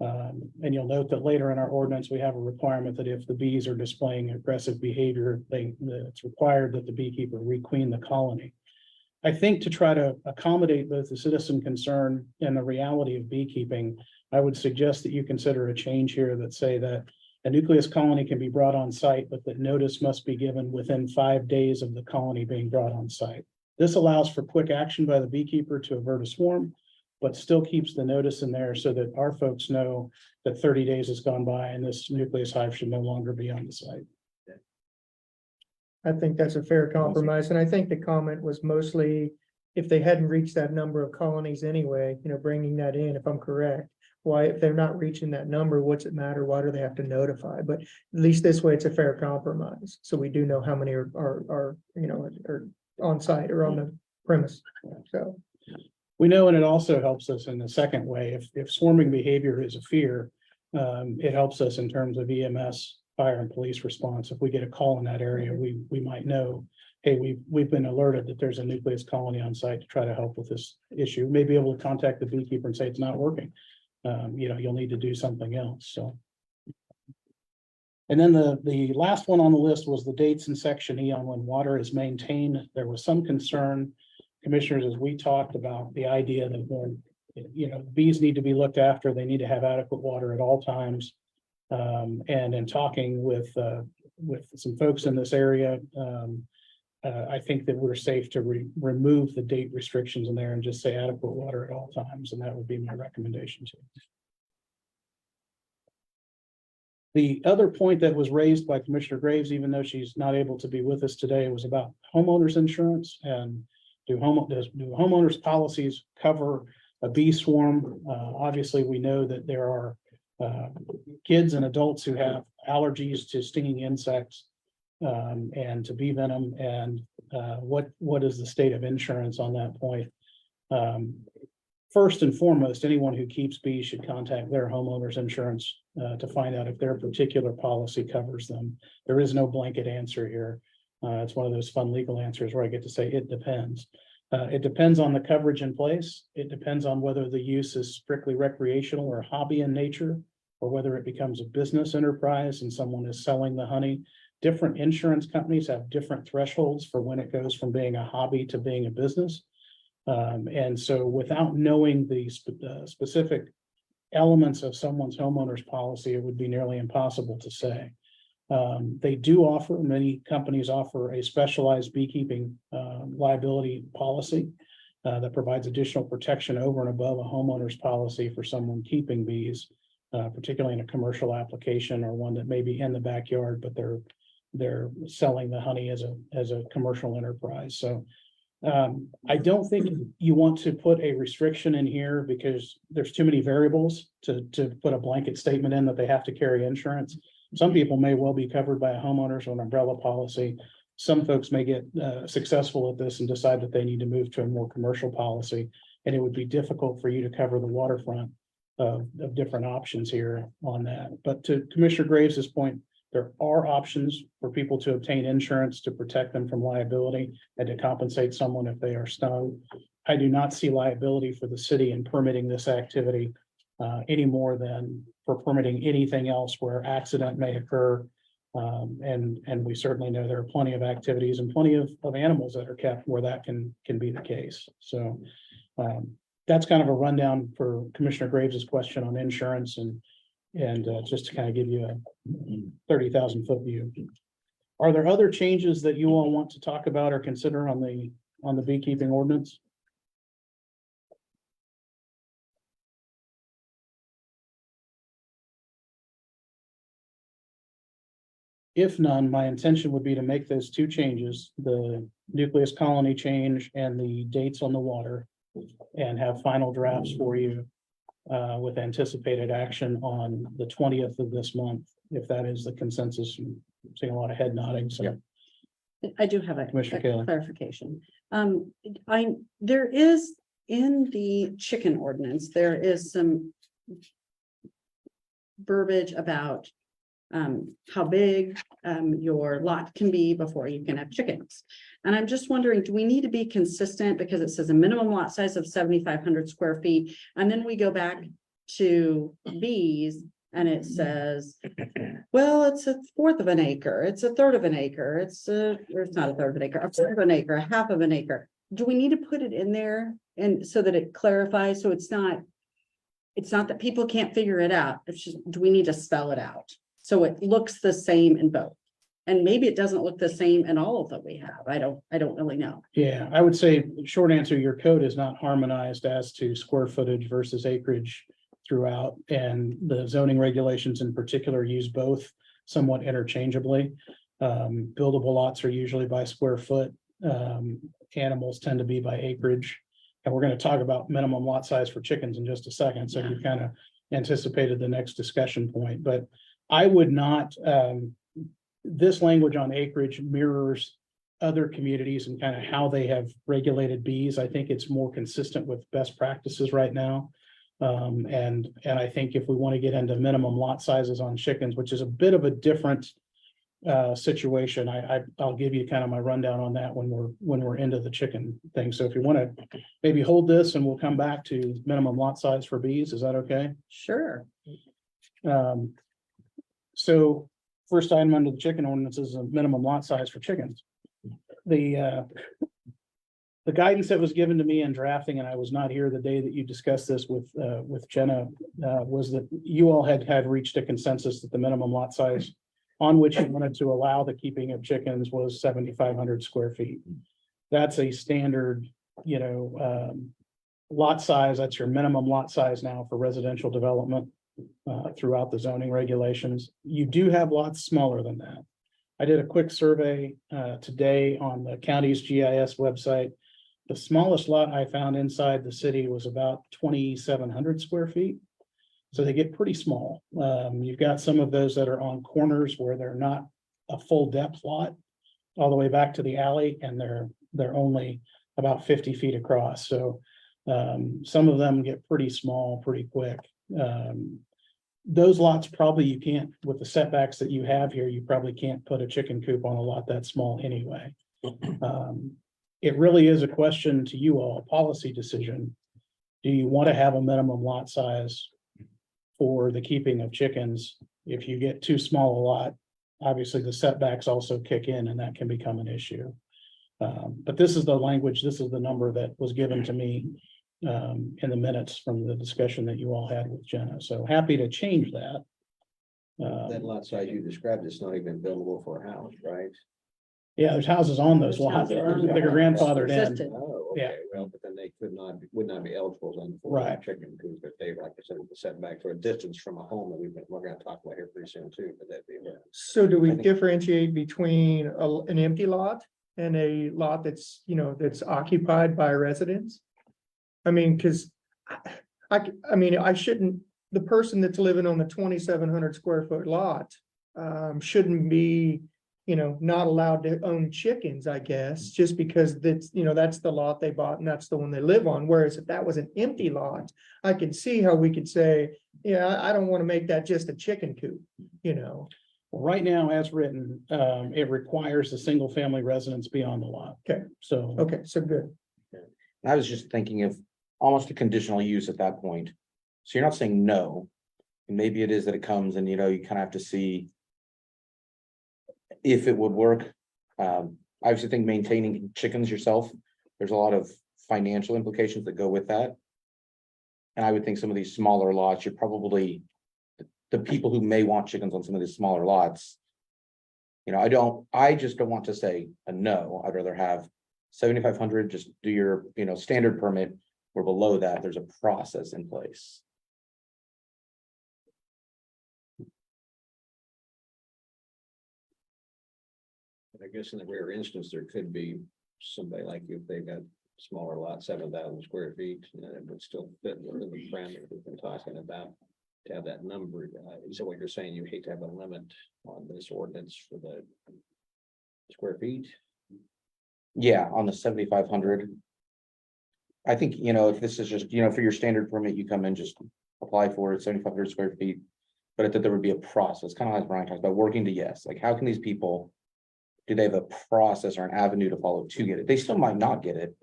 And you'll note that later in our ordinance, we have a requirement that if the bees are displaying aggressive behavior, it's required that the beekeeper requeen the colony. I think to try to accommodate both the citizen concern and the reality of beekeeping, I would suggest that you consider a change here that say that a nucleus colony can be brought on site, but that notice must be given within 5 days of the colony being brought on site. This allows for quick action by the beekeeper to avert a swarm, but still keeps the notice in there so that our folks know that 30 days has gone by and this nucleus hive should no longer be on the site. I think that's a fair compromise, and I think the comment was mostly if they hadn't reached that number of colonies anyway, bringing that in, if I'm correct. Why, if they're not reaching that number, what's it matter? Why do they have to notify? But at least this way, it's a fair compromise. So we do know how many are on site or on the premise. So We know, and it also helps us in the second way, if swarming behavior is a fear, it helps us in terms of EMS, fire and police response. If we get a call in that area, we might know, hey, we've been alerted that there's a nucleus colony on site to try to help with this issue. May be able to contact the beekeeper and say it's not working. You'll need to do something else, so. And then the last one on the list was the dates in section E on when water is maintained. There was some concern, commissioners, as we talked about the idea that when, bees need to be looked after, they need to have adequate water at all times. And in talking with some folks in this area, I think that we're safe to remove the date restrictions in there and just say adequate water at all times, and that would be my recommendation too. The other point that was raised by Commissioner Graves, even though she's not able to be with us today, was about homeowners insurance and do homeowners policies cover a bee swarm? Obviously, we know that there are kids and adults who have allergies to stinging insects and to bee venom, and what is the state of insurance on that point? first and foremost, anyone who keeps bees should contact their homeowner's insurance to find out if their particular policy covers them. There is no blanket answer here. It's one of those fun legal answers where I get to say it depends. It depends on the coverage in place. It depends on whether the use is strictly recreational or hobby in nature, or whether it becomes a business enterprise and someone is selling the honey. Different insurance companies have different thresholds for when it goes from being a hobby to being a business. And so without knowing the specific elements of someone's homeowner's policy, it would be nearly impossible to say. They do offer, many companies offer a specialized beekeeping liability policy that provides additional protection over and above a homeowner's policy for someone keeping bees, particularly in a commercial application or one that may be in the backyard, but they're selling the honey as a commercial enterprise. So I don't think you want to put a restriction in here because there's too many variables to put a blanket statement in that they have to carry insurance. Some people may well be covered by a homeowner's or an umbrella policy. Some folks may get successful at this and decide that they need to move to a more commercial policy. And it would be difficult for you to cover the waterfront of different options here on that. But to Commissioner Graves's point, there are options for people to obtain insurance to protect them from liability and to compensate someone if they are stung. I do not see liability for the city in permitting this activity any more than for permitting anything else where accident may occur. And we certainly know there are plenty of activities and plenty of animals that are kept where that can be the case. So that's kind of a rundown for Commissioner Graves's question on insurance and just to kind of give you a 30,000 foot view. Are there other changes that you all want to talk about or consider on the beekeeping ordinance? If none, my intention would be to make those two changes, the nucleus colony change and the dates on the water, and have final drafts for you with anticipated action on the 20th of this month, if that is the consensus. I'm seeing a lot of head nodding, so. I do have a Commissioner Kaler. clarification. There is in the chicken ordinance, there is some verbiage about how big your lot can be before you can have chickens. And I'm just wondering, do we need to be consistent because it says a minimum lot size of 7,500 square feet? And then we go back to bees and it says, well, it's a fourth of an acre, it's a third of an acre, it's not a third of an acre, a quarter of an acre, a half of an acre. Do we need to put it in there and so that it clarifies, so it's not that people can't figure it out, it's just, do we need to spell it out so it looks the same in both? And maybe it doesn't look the same in all of that we have. I don't really know. Yeah, I would say short answer, your code is not harmonized as to square footage versus acreage throughout, and the zoning regulations in particular use both somewhat interchangeably. Buildable lots are usually by square foot. Animals tend to be by acreage. And we're going to talk about minimum lot size for chickens in just a second. So you kind of anticipated the next discussion point, but I would not, this language on acreage mirrors other communities and kind of how they have regulated bees. I think it's more consistent with best practices right now. And I think if we want to get into minimum lot sizes on chickens, which is a bit of a different situation, I'll give you kind of my rundown on that when we're into the chicken thing. So if you want to maybe hold this and we'll come back to minimum lot size for bees, is that okay? Sure. So first item under the chicken ordinance is a minimum lot size for chickens. The guidance that was given to me in drafting, and I was not here the day that you discussed this with Jenna, was that you all had reached a consensus that the minimum lot size on which you wanted to allow the keeping of chickens was 7,500 square feet. That's a standard, lot size. That's your minimum lot size now for residential development throughout the zoning regulations. You do have lots smaller than that. I did a quick survey today on the county's GIS website. The smallest lot I found inside the city was about 2,700 square feet. So they get pretty small. You've got some of those that are on corners where they're not a full depth lot all the way back to the alley, and they're only about 50 feet across. So Some of them get pretty small pretty quick. Those lots probably you can't, with the setbacks that you have here, you probably can't put a chicken coop on a lot that small anyway. It really is a question to you all, a policy decision. Do you want to have a minimum lot size for the keeping of chickens? If you get too small a lot, obviously the setbacks also kick in and that can become an issue. But this is the language, this is the number that was given to me in the minutes from the discussion that you all had with Jenna. So happy to change that. That lot size you described is not even buildable for a house, right? Yeah, there's houses on those lots. They're grandfathered in. Existed. Oh, Yeah. okay, well, but then they would not be eligible then for Right. a chicken coop if they, like I said, the setback or a distance from a home that we're gonna talk about here pretty soon too, but that'd be. So do we I think- differentiate between an empty lot and a lot that's, that's occupied by residents? I mean, cause I mean, I shouldn't, the person that's living on the 2,700 square foot lot shouldn't be, not allowed to own chickens, I guess, just because that's the lot they bought and that's the one they live on. Whereas if that was an empty lot, I could see how we could say, yeah, I don't want to make that just a chicken coop, Right now, as written, it requires the single family residence be on the lot. Okay. So. Okay, so good. I was just thinking of almost a conditional use at that point. So you're not saying no. And maybe it is that it comes and, you kind of have to see if it would work. I obviously think maintaining chickens yourself, there's a lot of financial implications that go with that. And I would think some of these smaller lots, you're probably, the people who may want chickens on some of these smaller lots. I just don't want to say a no. I'd rather have 7,500, just do your, standard permit, or below that, there's a process in place. I guess in the rare instance, there could be somebody like you, if they've got smaller lot, 7,000 square feet, it would still fit within the parameter we've been talking about. To have that number, is that what you're saying? You hate to have a limit on this ordinance for the square feet? Yeah, on the 7,500. I think, if this is just, for your standard permit, you come in, just apply for it, 7,500 square feet. But that there would be a process, kind of like Brian talks about, working to yes, like how can these people, do they have a process or an avenue to follow to get it? They still might not get it.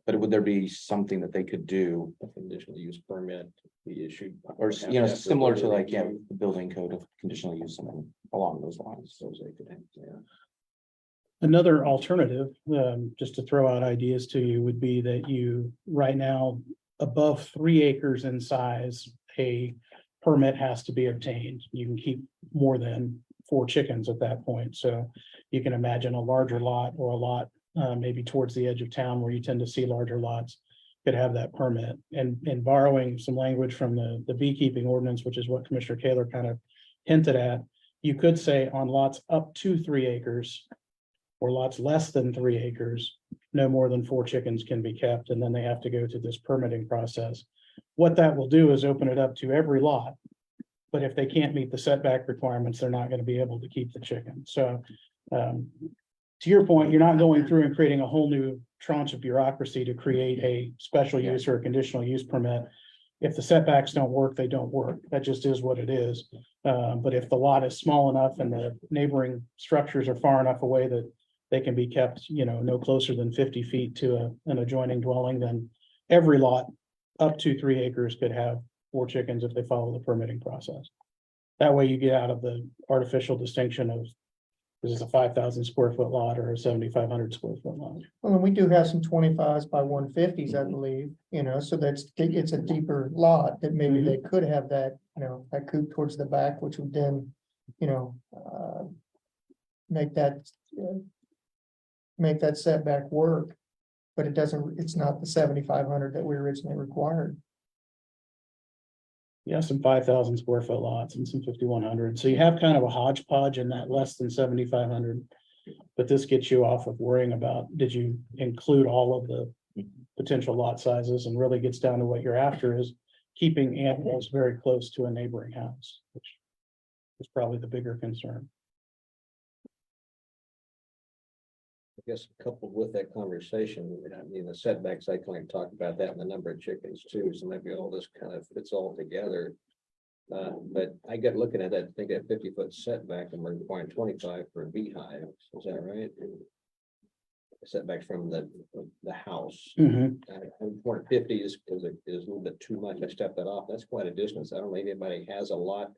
But would there be something that they could do? A conditional use permit be issued. Or, similar to like, the building code of conditional use, something along those lines. So they could have, yeah. Another alternative, just to throw out ideas to you, would be that you, right now, above 3 acres in size, a permit has to be obtained. You can keep more than 4 chickens at that point. So you can imagine a larger lot or a lot maybe towards the edge of town where you tend to see larger lots could have that permit. And borrowing some language from the beekeeping ordinance, which is what Commissioner Kaler kind of hinted at, you could say on lots up to 3 acres or lots less than 3 acres, no more than 4 chickens can be kept, and then they have to go through this permitting process. What that will do is open it up to every lot. But if they can't meet the setback requirements, they're not going to be able to keep the chicken. So to your point, you're not going through and creating a whole new tranche of bureaucracy to create a special use or a conditional use permit. If the setbacks don't work, they don't work. That just is what it is. But if the lot is small enough and the neighboring structures are far enough away that they can be kept, no closer than 50 feet to an adjoining dwelling, then every lot up to 3 acres could have 4 chickens if they follow the permitting process. That way you get out of the artificial distinction of this is a 5,000 square foot lot or a 7,500 square foot lot. Well, and we do have some 25s by 150s, I believe, so it's a deeper lot that maybe they could have that, that coop towards the back, which would then, make that setback work. But it's not the 7,500 that we originally required. Yeah, some 5,000 square foot lots and some 5,100. So you have kind of a hodgepodge in that less than 7,500. But this gets you off of worrying about, did you include all of the potential lot sizes, and really gets down to what you're after is keeping animals very close to a neighboring house, which is probably the bigger concern. guess coupled with that conversation, I mean, the setbacks, I kind of talked about that and the number of chickens too, so maybe all this kind of fits all together. But I got looking at that, think that 50-foot setback and we're requiring 25 for a beehive, is that right? Setback from the house. Mhm. 450 is a little bit too much. I stepped that off. That's quite a distance. I don't know if anybody has a lot.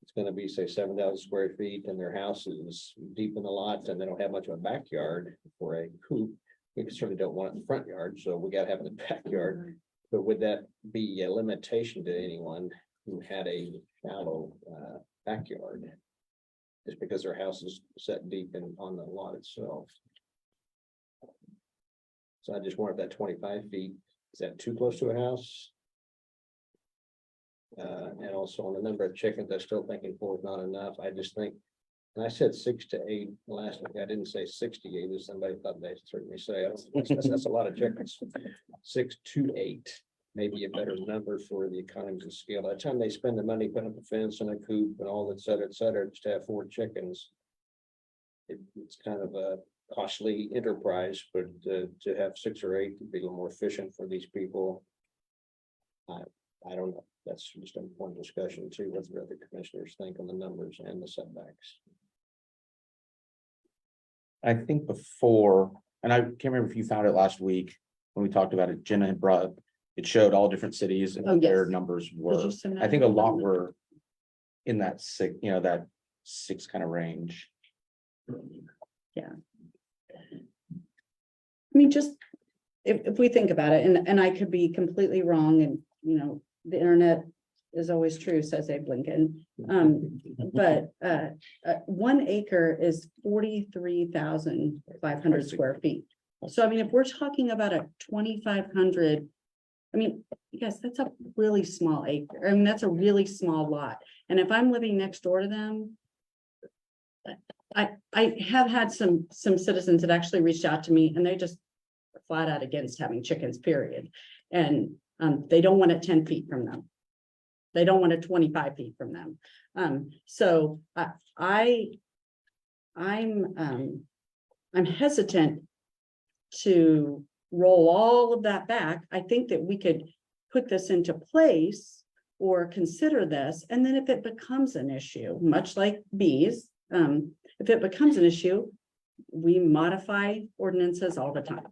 It's gonna be, say, 7,000 square feet and their house is deep in the lot and they don't have much of a backyard for a coop. We certainly don't want it in the front yard, so we gotta have it in the backyard. But would that be a limitation to anyone who had a shallow backyard? Just because their house is set deep in on the lot itself. So I just wondered if that 25 feet, is that too close to a house? And also on the number of chickens, I'm still thinking 4 is not enough. I just think, and I said 6 to 8 last week. I didn't say 68, as somebody thought they certainly say. That's a lot of chickens. 6 to 8, maybe a better number for the economies of scale. By the time they spend the money putting up a fence and a coop and all that, et cetera, just to have 4 chickens. It's kind of a costly enterprise, but to have 6 or 8 would be a little more efficient for these people. I don't know. That's just an important discussion too, what the other commissioners think on the numbers and the setbacks. I think before, and I can't remember if you found it last week when we talked about it, Jenna had brought, it showed all different cities and Oh, what their yes. numbers Did were. you send that I think a out? lot were in that 6, that 6 kind of range. I mean, just if we think about it, and I could be completely wrong, and the internet is always true, says Abe Lincoln. But 1 acre is 43,500 square feet. So I mean, if we're talking about a 2,500, I mean, yes, that's a really small acre. I mean, that's a really small lot. And if I'm living next door to them, I have had some citizens that actually reached out to me and they just flat out against having chickens, period. And they don't want it 10 feet from them. They don't want it 25 feet from them. So I'm hesitant to roll all of that back. I think that we could put this into place or consider this. And then if it becomes an issue, much like bees, if it becomes an issue, we modify ordinances all the time.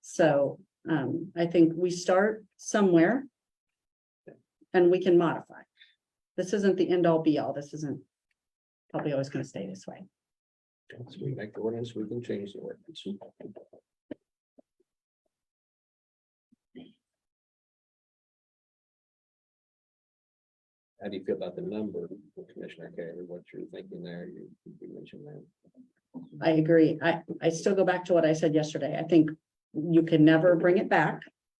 So I think we start somewhere and we can modify. This isn't the end all be all. This isn't probably always going to stay this way. Once we make the ordinance, we can change the ordinance. How do you feel about the number, Commissioner Kaler? What you're thinking there? You mentioned that. I agree. I still go back to what I said yesterday. I think you can never bring it back.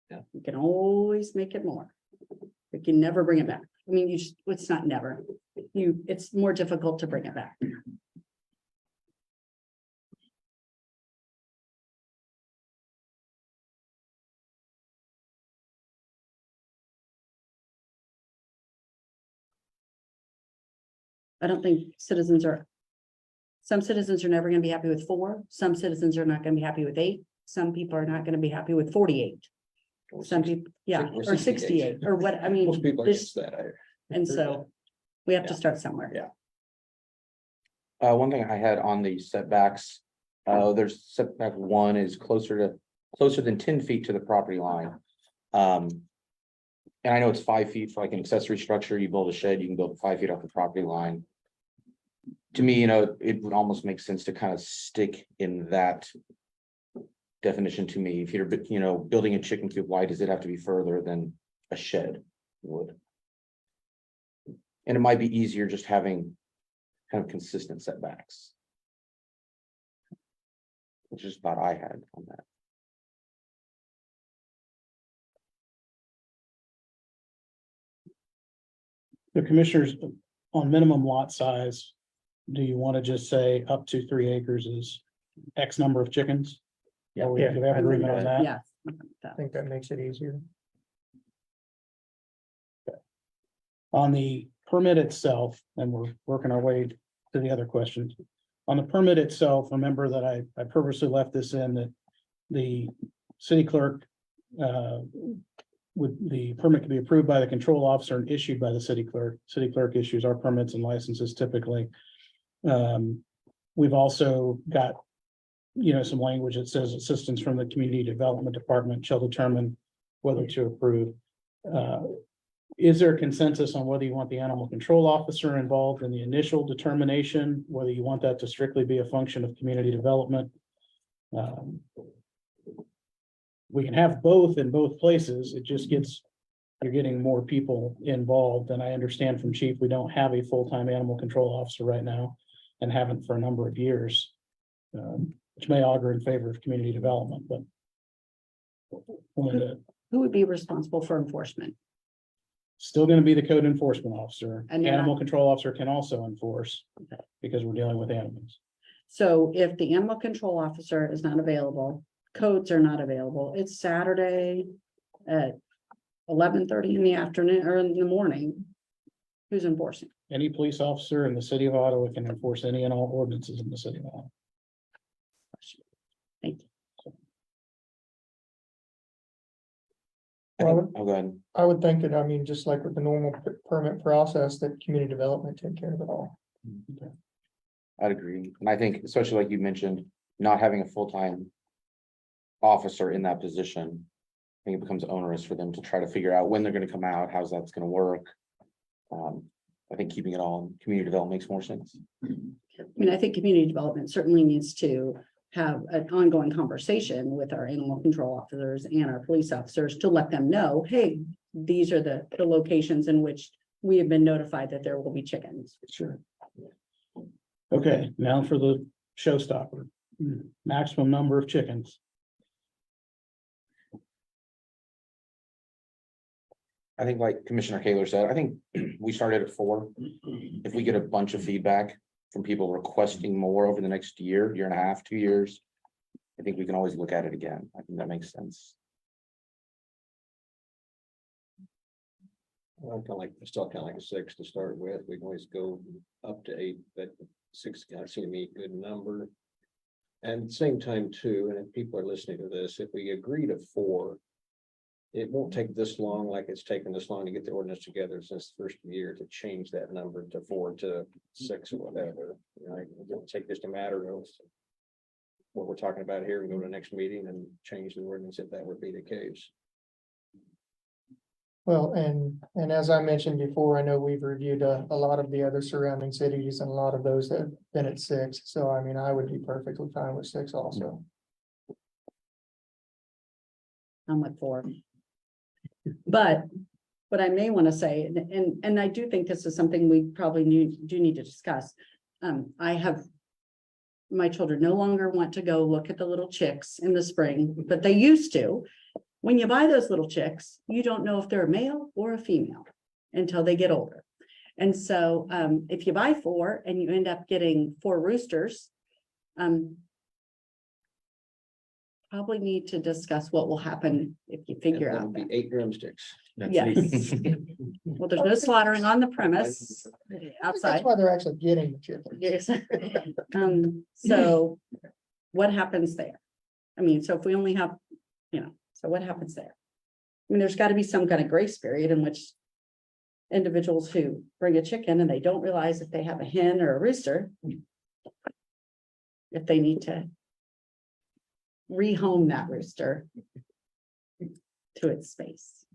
Yeah. You can always make it more. You can never bring it back. I mean, it's not never. It's more difficult to bring it back. I don't think some citizens are never going to be happy with 4. Some citizens are not going to be happy with 8. Some people are not going to be happy with 48. Some people, yeah, or 68 or what, I mean. Most people are this- against that. And so we have to Yeah. start somewhere. Yeah. One thing I had on the setbacks, there's setback 1 is closer than 10 feet to the property line. And I know it's 5 feet for like an accessory structure. You build a shed, you can build 5 feet off the property line. To me, it would almost make sense to kind of stick in that definition to me. If you're, building a chicken coop, why does it have to be further than a shed would? And it might be easier just having kind of consistent setbacks. Which is thought I had on that. The commissioners on minimum lot size, do you want to just say up to 3 acres is X number of chickens? Yeah. Or we have agreement on that? Yeah. I think that makes it easier. On the permit itself, and we're working our way to the other questions. On the permit itself, remember that I purposely left this in that the city clerk, the permit can be approved by the control officer and issued by the city clerk. City clerk issues our permits and licenses typically. We've also got, some language that says assistance from the community development department shall determine whether to approve. Is there consensus on whether you want the animal control officer involved in the initial determination, whether you want that to strictly be a function of community development? We can have both in both places. It just you're getting more people involved. And I understand from chief, we don't have a full-time animal control officer right now and haven't for a number of years, which may augur in favor of community development, but Who would be responsible for enforcement? still going to be the code enforcement officer. And you're not- Animal control officer can also enforce because we're dealing with animals. So if the animal control officer is not available, codes are not available, it's Saturday at 11:30 in the afternoon or in the morning. Who's enforcing? Any police officer in the city of Ottawa can enforce any and all ordinances in the city of Ottawa. Thank you. Well, I'll go ahead. I would think that, I mean, just like with the normal permit process, that community development take care of it all. I'd agree. And I think, especially like you mentioned, not having a full-time officer in that position, I think it becomes onerous for them to try to figure out when they're gonna come out, how's that's gonna work. I think keeping it all in community development makes more sense. I mean, I think community development certainly needs to have an ongoing conversation with our animal control officers and our police officers to let them know, hey, these are the locations in which we have been notified that there will be chickens. Sure. Okay, now for the showstopper. Maximum number of chickens. I think like Commissioner Kaler said, I think we started at 4. If we get a bunch of feedback from people requesting more over the next year, year and a half, 2 years, I think we can always look at it again. I think that makes sense. Still kind of like a 6 to start with. We can always go up to 8, but 6 kind of seem to be a good number. And at the same time too, and if people are listening to this, if we agree to 4, it won't take this long, like it's taken this long to get the ordinance together since the first year to change that number to 4 to 6 or whatever. It'll take just a matter of what we're talking about here and go to the next meeting and change the ordinance if that would be the case. Well, and as I mentioned before, I know we've reviewed a lot of the other surrounding cities and a lot of those that have been at 6. So I mean, I would be perfectly fine with 6 also. I'm with 4. But what I may want to say, and I do think this is something we probably do need to discuss. My children no longer want to go look at the little chicks in the spring, but they used to. When you buy those little chicks, you don't know if they're a male or a female until they get older. And so if you buy 4 and you end up getting 4 roosters, probably need to discuss what will happen if you figure And out that'll that. be 8 drumsticks. Yes. Well, there's no slaughtering on the premise outside. That's why they're actually getting the chicken. Yes. So what happens there? I mean, so if we only have, so what happens there? I mean, there's got to be some kind of grace period in which individuals who bring a chicken and they don't realize if they have a hen or a rooster, if they need to rehome that rooster to its space.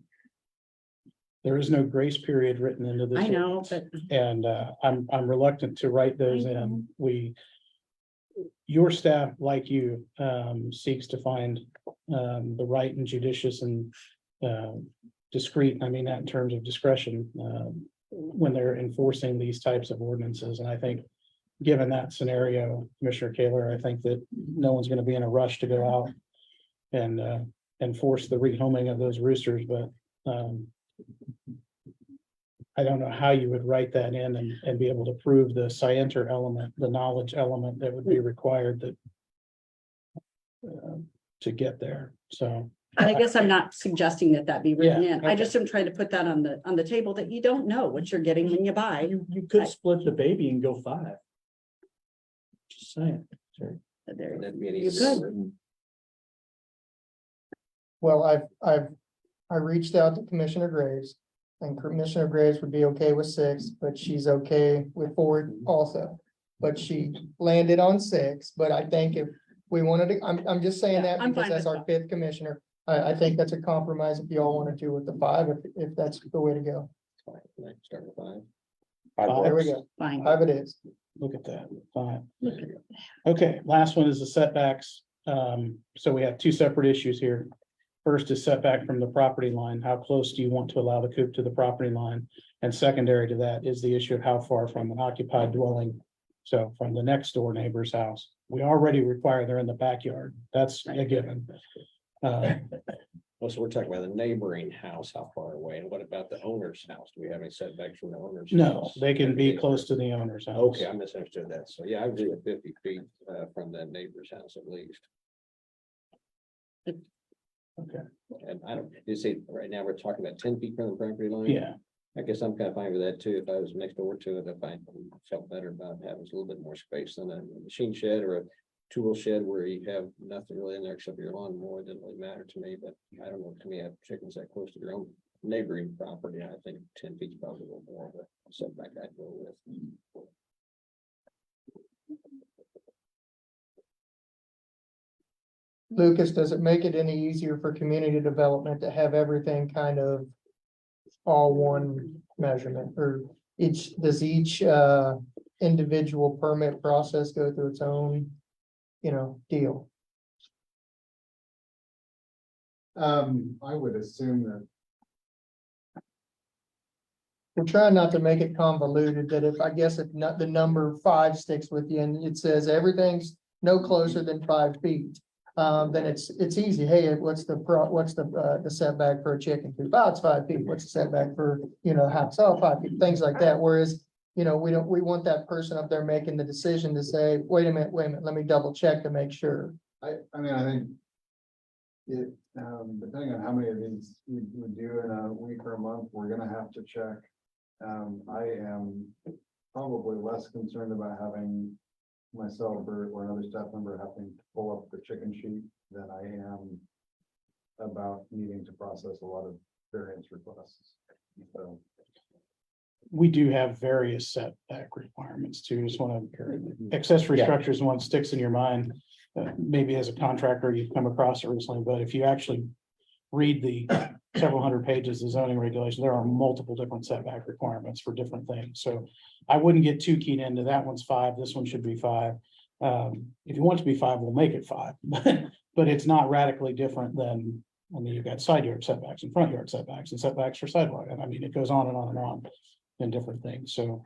There is no grace period written into this. I know, ordinance. but And I'm reluctant to write those I know. in. Your staff, like you, seeks to find the right and judicious and discreet, I mean that in terms of discretion, when they're enforcing these types of ordinances. And I think, given that scenario, Commissioner Kaler, I think that no one's going to be in a rush to go out and enforce the rehoming of those roosters, but I don't know how you would write that in and be able to prove the scienter element, the knowledge element that would be required to get there. So. I guess I'm not suggesting that be written Yeah, in. I just am trying to put that on the table that you don't know what you're getting when you buy. You could split the baby and go 5. say it. There, That'd be any- you're good. Well, I reached out to Commissioner Graves. And Commissioner Graves would be okay with 6, but she's okay with 4 also. But she landed on 6, but I think if we wanted to, I'm just saying Yeah, that I'm because fine that's with our 5th commissioner. I think that's a compromise if you all wanted to with the 5, if that's the way to go. Start with 5. There we go. Fine. 5 it is. Look at that, fine. Look at it. Okay, last one is the setbacks. So we have 2 separate issues here. First is setback from the property line. How close do you want to allow the coop to the property line? And secondary to that is the issue of how far from an occupied dwelling. So from the next door neighbor's house. We already require they're in the backyard. That's a given. Well, so we're talking about the neighboring house, how far away, and what about the owner's house? Do we have any setbacks from the owner's? No, house? they can be close to the owner's house. Okay, I misunderstood that. So yeah, I agree with 50 feet from that neighbor's house at least. Okay, And I don't, you see, right now we're talking about 10 feet from the property line. yeah, I guess I'm kind of fine with that too. If I was next door to it, if I felt better about having a little bit more space than a machine shed or a tool shed where you have nothing really in there except your lawnmower, it doesn't really matter to me, but I don't know, to me, I have chickens that close to their own neighboring property. I think 10 feet is probably a little more of a setback I'd go with. Lucas, does it make it any easier for community development to have everything kind of all one measurement, or does each individual permit process go through its own, deal? I would assume that We're trying not to make it convoluted, that if, I guess if not, the number 5 sticks with you and it says everything's no closer than 5 feet. Then it's easy. Hey, what's the setback for a chicken coop? Oh, it's 5 feet. What's the setback for, house? Oh, 5 feet, things like that. Whereas, we want that person up there making the decision to say, wait a minute, let me double check to make sure. I think it, depending on how many of these we do in a week or a month, we're gonna have to check. I am probably less concerned about having myself or another staff member having to pull up the chicken sheet than I am about needing to process a lot of variance requests. So, we do have various setback requirements too. Just want to, accessory Yeah. structures, one sticks in your mind. Maybe as a contractor, you've come across it recently, but if you actually read the several hundred pages of zoning regulation, there are multiple different setback requirements for different things. So I wouldn't get too keyed into that one's 5, this one should be 5. If you want it to be 5, we'll make it 5, but it's not radically different than, you've got side yard setbacks and front yard setbacks and setbacks for sidewalk. And it goes on and on and on in different things. So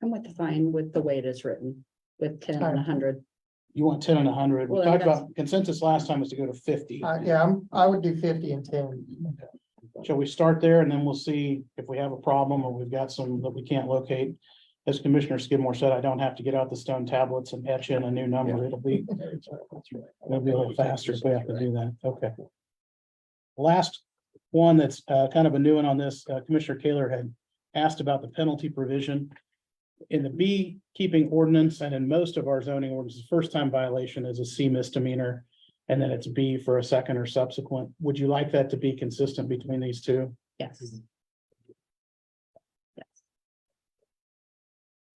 I'm with the fine with the way it is written, with 10 and 100. you want 10 and 100. We Well, talked that's- about consensus last time was to go to 50. Yeah, I would do 50 and 10. Shall we start there and then we'll see if we have a problem or we've got some that we can't locate? As Commissioner Skidmore said, I don't have to get out the stone tablets and etch in a new number. It'll be a little faster if we have to do that. Okay. Last one that's kind of a new one on this, Commissioner Kaler had asked about the penalty provision. In the beekeeping ordinance and in most of our zoning ordinances, first time violation is a C misdemeanor. And then it's B for a second or subsequent. Would you like that to be consistent between these two? Yes.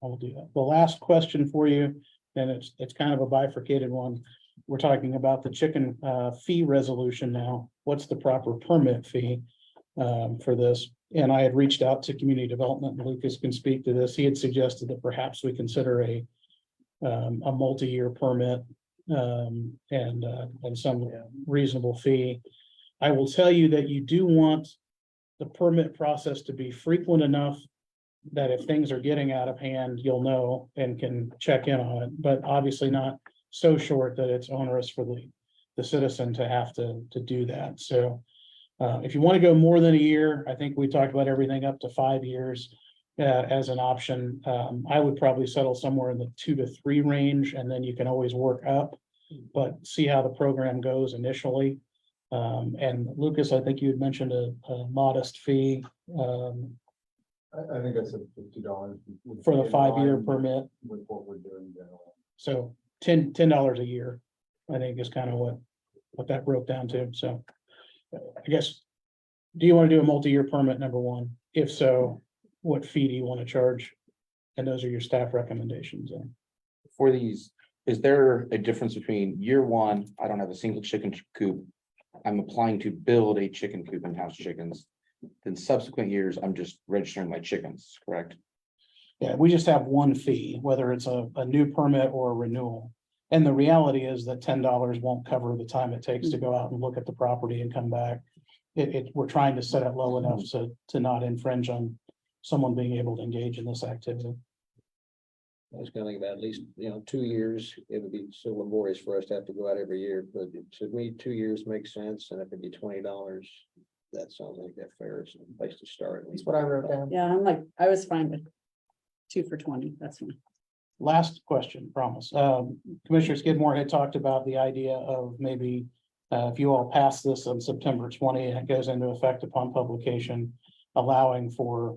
I will do that. The last question for you, and it's kind of a bifurcated one. We're talking about the chicken fee resolution now. What's the proper permit fee for this? And I had reached out to community development, and Lucas can speak to this. He had suggested that perhaps we consider a multi-year permit and some reasonable fee. I will tell you that you do want the permit process to be frequent enough that if things are getting out of hand, you'll know and can check in on it, but obviously not so short that it's onerous for the citizen to have to do that. So if you want to go more than a year, I think we talked about everything up to 5 years as an option. I would probably settle somewhere in the 2 to 3 range, and then you can always work up, but see how the program goes initially. And Lucas, I think you had mentioned a modest fee I think I said $50 for the 5-year permit. with what we're doing generally. So $10 a year, I think is kind of what that broke down to. So I guess, do you want to do a multi-year permit, number one? If so, what fee do you want to charge? And those are your staff recommendations. For these, is there a difference between year one, I don't have a single chicken coop. I'm applying to build a chicken coop and house chickens. Then subsequent years, I'm just registering my chickens, correct? Yeah, we just have one fee, whether it's a new permit or a renewal. And the reality is that $10 won't cover the time it takes to go out and look at the property and come back. We're trying to set it low enough to not infringe on someone being able to engage in this activity. I was gonna think about at least, 2 years, it would be so laborious for us to have to go out every year, but to me, 2 years makes sense, and if it'd be $20, that sounds like that fair is a place to start. That's what I wrote down. Yeah, I was fine with 2 for 20, that's fine. Last question, promise. Commissioner Skidmore had talked about the idea of maybe if you all pass this on September 20 and it goes into effect upon publication, allowing for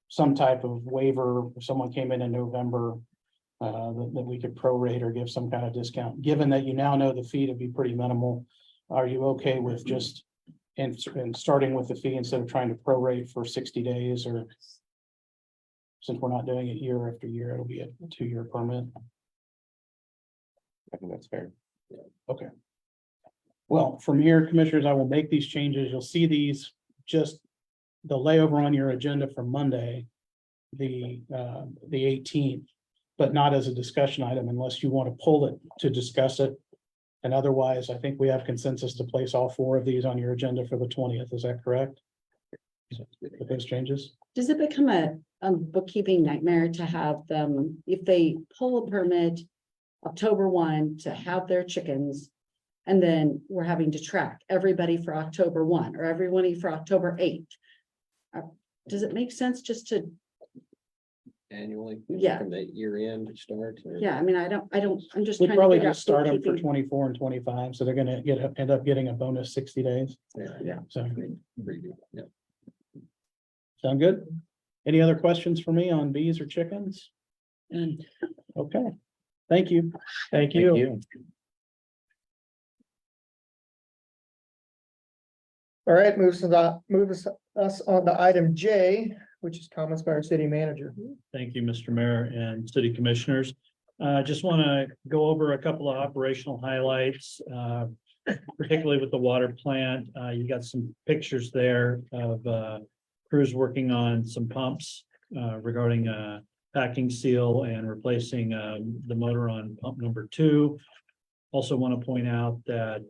some type of waiver, if someone came in November, that we could prorate or give some kind of discount. Given that you now know the fee to be pretty minimal, are you okay with just and starting with the fee instead of trying to prorate for 60 days, or since we're not doing it year after year, it'll be a 2-year permit? I think that's fair. Okay. Well, from here, commissioners, I will make these changes. You'll see these just the layover on your agenda for Monday, the 18th, but not as a discussion item unless you want to pull it to discuss it. And otherwise, I think we have consensus to place all 4 of these on your agenda for the 20th. Is that correct? With those changes? Does it become a bookkeeping nightmare to have them, if they pull a permit October 1 to have their chickens, and then we're having to track everybody for October 1 or everybody for October 8? Does it make sense just to, Annually? Yeah. From the year end start? or- yeah, I mean, I don't, I'm just We'd trying to probably figure out just start them for bookkeeping. 24 and 25, so they're gonna end up getting a bonus 60 days. Yeah. So, Pretty good, yeah. sound good? Any other questions for me on bees or chickens? And Okay, thank you. Thank Thank you. All right, moves us on to item J, which is comments by our city manager. Thank you, Mr. Mayor and City Commissioners. Just want to go over a couple of operational highlights, particularly with the water plant. You got some pictures there of crews working on some pumps regarding packing seal and replacing the motor on pump number 2. Also want to point out that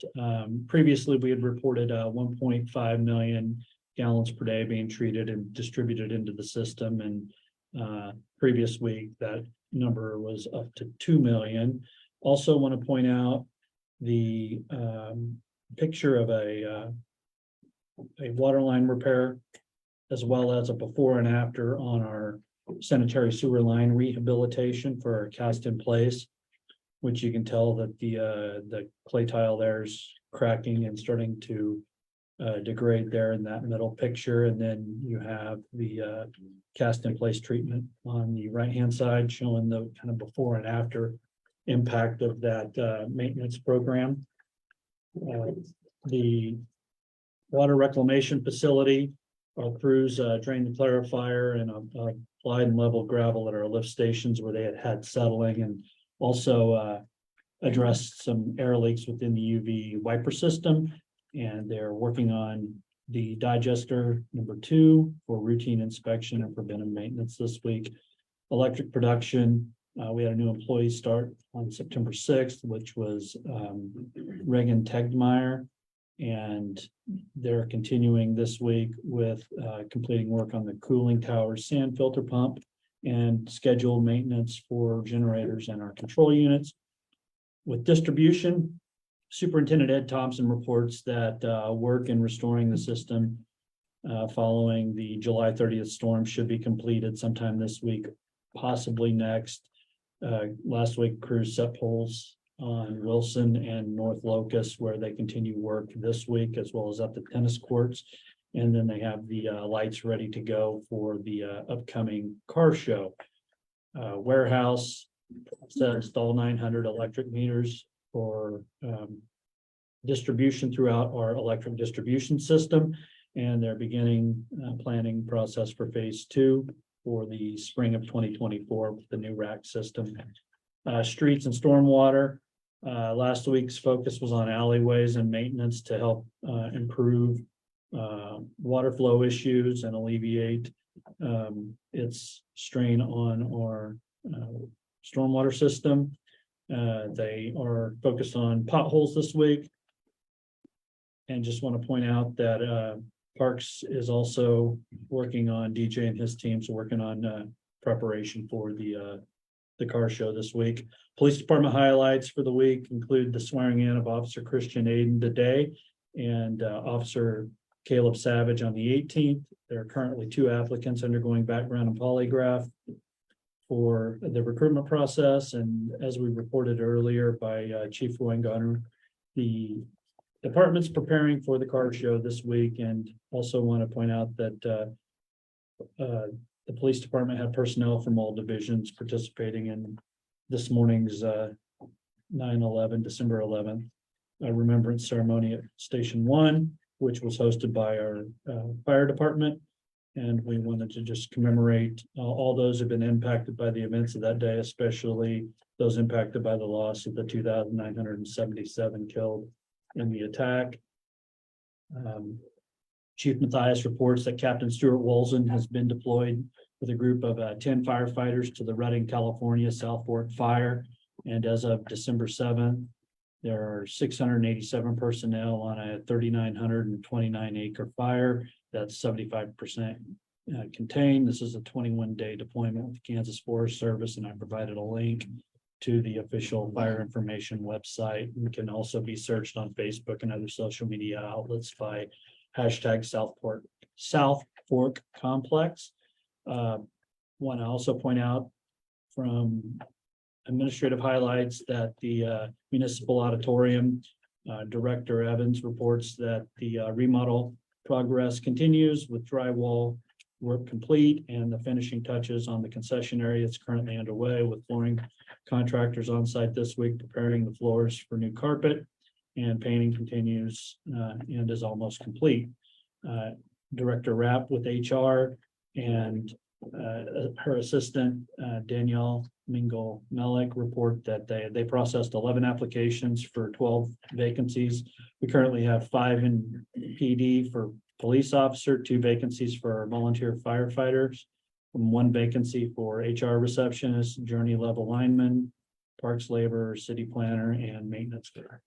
previously we had reported 1.5 million gallons per day being treated and distributed into the system. And previous week, that number was up to 2 million. Also want to point out the picture of a water line repair, as well as a before and after on our sanitary sewer line rehabilitation for our cast in place, which you can tell that the clay tile there's cracking and starting to degrade there in that middle picture. And then you have the cast in place treatment on the right hand side showing the kind of before and after impact of that maintenance program. The water reclamation facility, our crews drained the clarifier and applied and leveled gravel at our lift stations where they had settling, and also addressed some air leaks within the UV wiper system. And they're working on the digester number 2 for routine inspection and preventive maintenance this week. Electric production, we had a new employee start on September 6th, which was Reagan Tegmeyer. And they're continuing this week with completing work on the cooling tower sand filter pump and scheduled maintenance for generators and our control units. With distribution, Superintendent Ed Thompson reports that work in restoring the system following the July 30th storm should be completed sometime this week, possibly next. Last week, crews set poles on Wilson and North Locust, where they continue work this week, as well as at the tennis courts. And then they have the lights ready to go for the upcoming car show. Warehouse, to install 900 electric meters for distribution throughout our electric distribution system. And they're beginning planning process for phase 2 for the spring of 2024 with the new rack system. Streets and stormwater. Last week's focus was on alleyways and maintenance to help improve water flow issues and alleviate its strain on our stormwater system. They are focused on potholes this week. And just want to point out that Parks is also working on, DJ and his team's working on preparation for the car show this week. Police department highlights for the week include the swearing in of Officer Christian Aiden today and Officer Caleb Savage on the 18th. There are currently 2 applicants undergoing background and polygraph for the recruitment process. And as we reported earlier by Chief Weingartner, the department's preparing for the car show this week. And also want to point out that the police department had personnel from all divisions participating in this morning's 9/11, December 11th, remembrance ceremony at Station 1, which was hosted by our fire department. And we wanted to just commemorate all those who've been impacted by the events of that day, especially those impacted by the loss of the 2,977 killed in the attack. Chief Matthias reports that Captain Stuart Wolzen has been deployed with a group of 10 firefighters to the Redding, California South Fork fire. And as of December 7th, there are 687 personnel on a 3,929 acre fire. That's 75% contained. This is a 21-day deployment with the Kansas Forest Service, and I provided a link to the official fire information website. It can also be searched on Facebook and other social media outlets by hashtag South Fork Complex. Want to also point out from administrative highlights that the municipal auditorium Director Evans reports that the remodel progress continues with drywall work complete and the finishing touches on the concession area. It's currently underway with flooring contractors on site this week preparing the floors for new carpet, and painting continues and is almost complete. Director Rapp with HR and her assistant Danielle Mingle Melick report that they processed 11 applications for 12 vacancies. We currently have 5 in PD for police officer, 2 vacancies for volunteer firefighters, 1 vacancy for HR receptionist, journey level lineman, parks laborer, city planner, and maintenance clerk.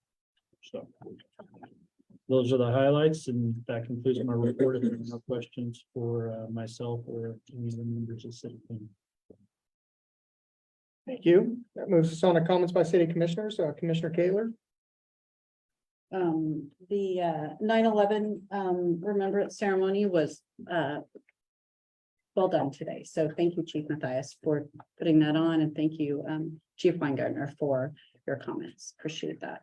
So those are the highlights, and that concludes my report. If there are no questions for myself or any of the members of the city team. Thank you. That moves us on to comments by city commissioners. Commissioner Kaler. The 9/11 remembrance ceremony was well done today. So thank you, Chief Matthias, for putting that on, and thank you, Chief Weingartner, for your comments. Appreciate that.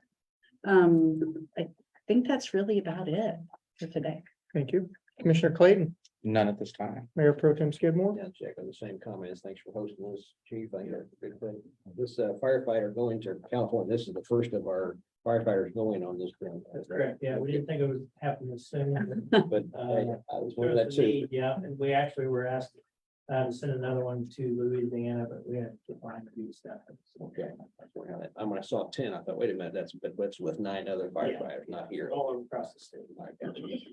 I think that's really about it for today. Thank you. Commissioner Clayton, None at this time. Mayor Pro Tem Skidmore. Yeah, check on the same comments. Thanks for hosting this, Chief. I think that's a good thing. This firefighter going to California, this is the first of our firefighters going on this trip. That's correct. Yeah, we didn't think it would happen as soon. But I was one of that too. Yeah, and we actually were asked to send another one to Louisiana, but we had to find a few stuff. Okay. And when I saw 10, I thought, wait a minute, that's with 9 other firefighters, not here. All over across the state.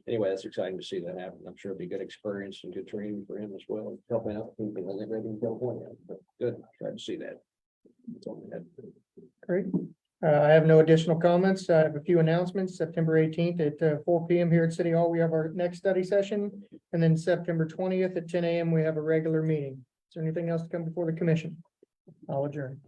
Anyway, that's exciting to see that happen. I'm sure it'll be good experience and good training for him as well, helping out people in Redding, California. But good, glad to see that. That's all we had. Great. I have no additional comments. I have a few announcements. September 18th at 4 p.m. here at City Hall, we have our next study session. And then September 20th at 10 a.m. we have a regular meeting. Is there anything else to come before the commission? I'll adjourn.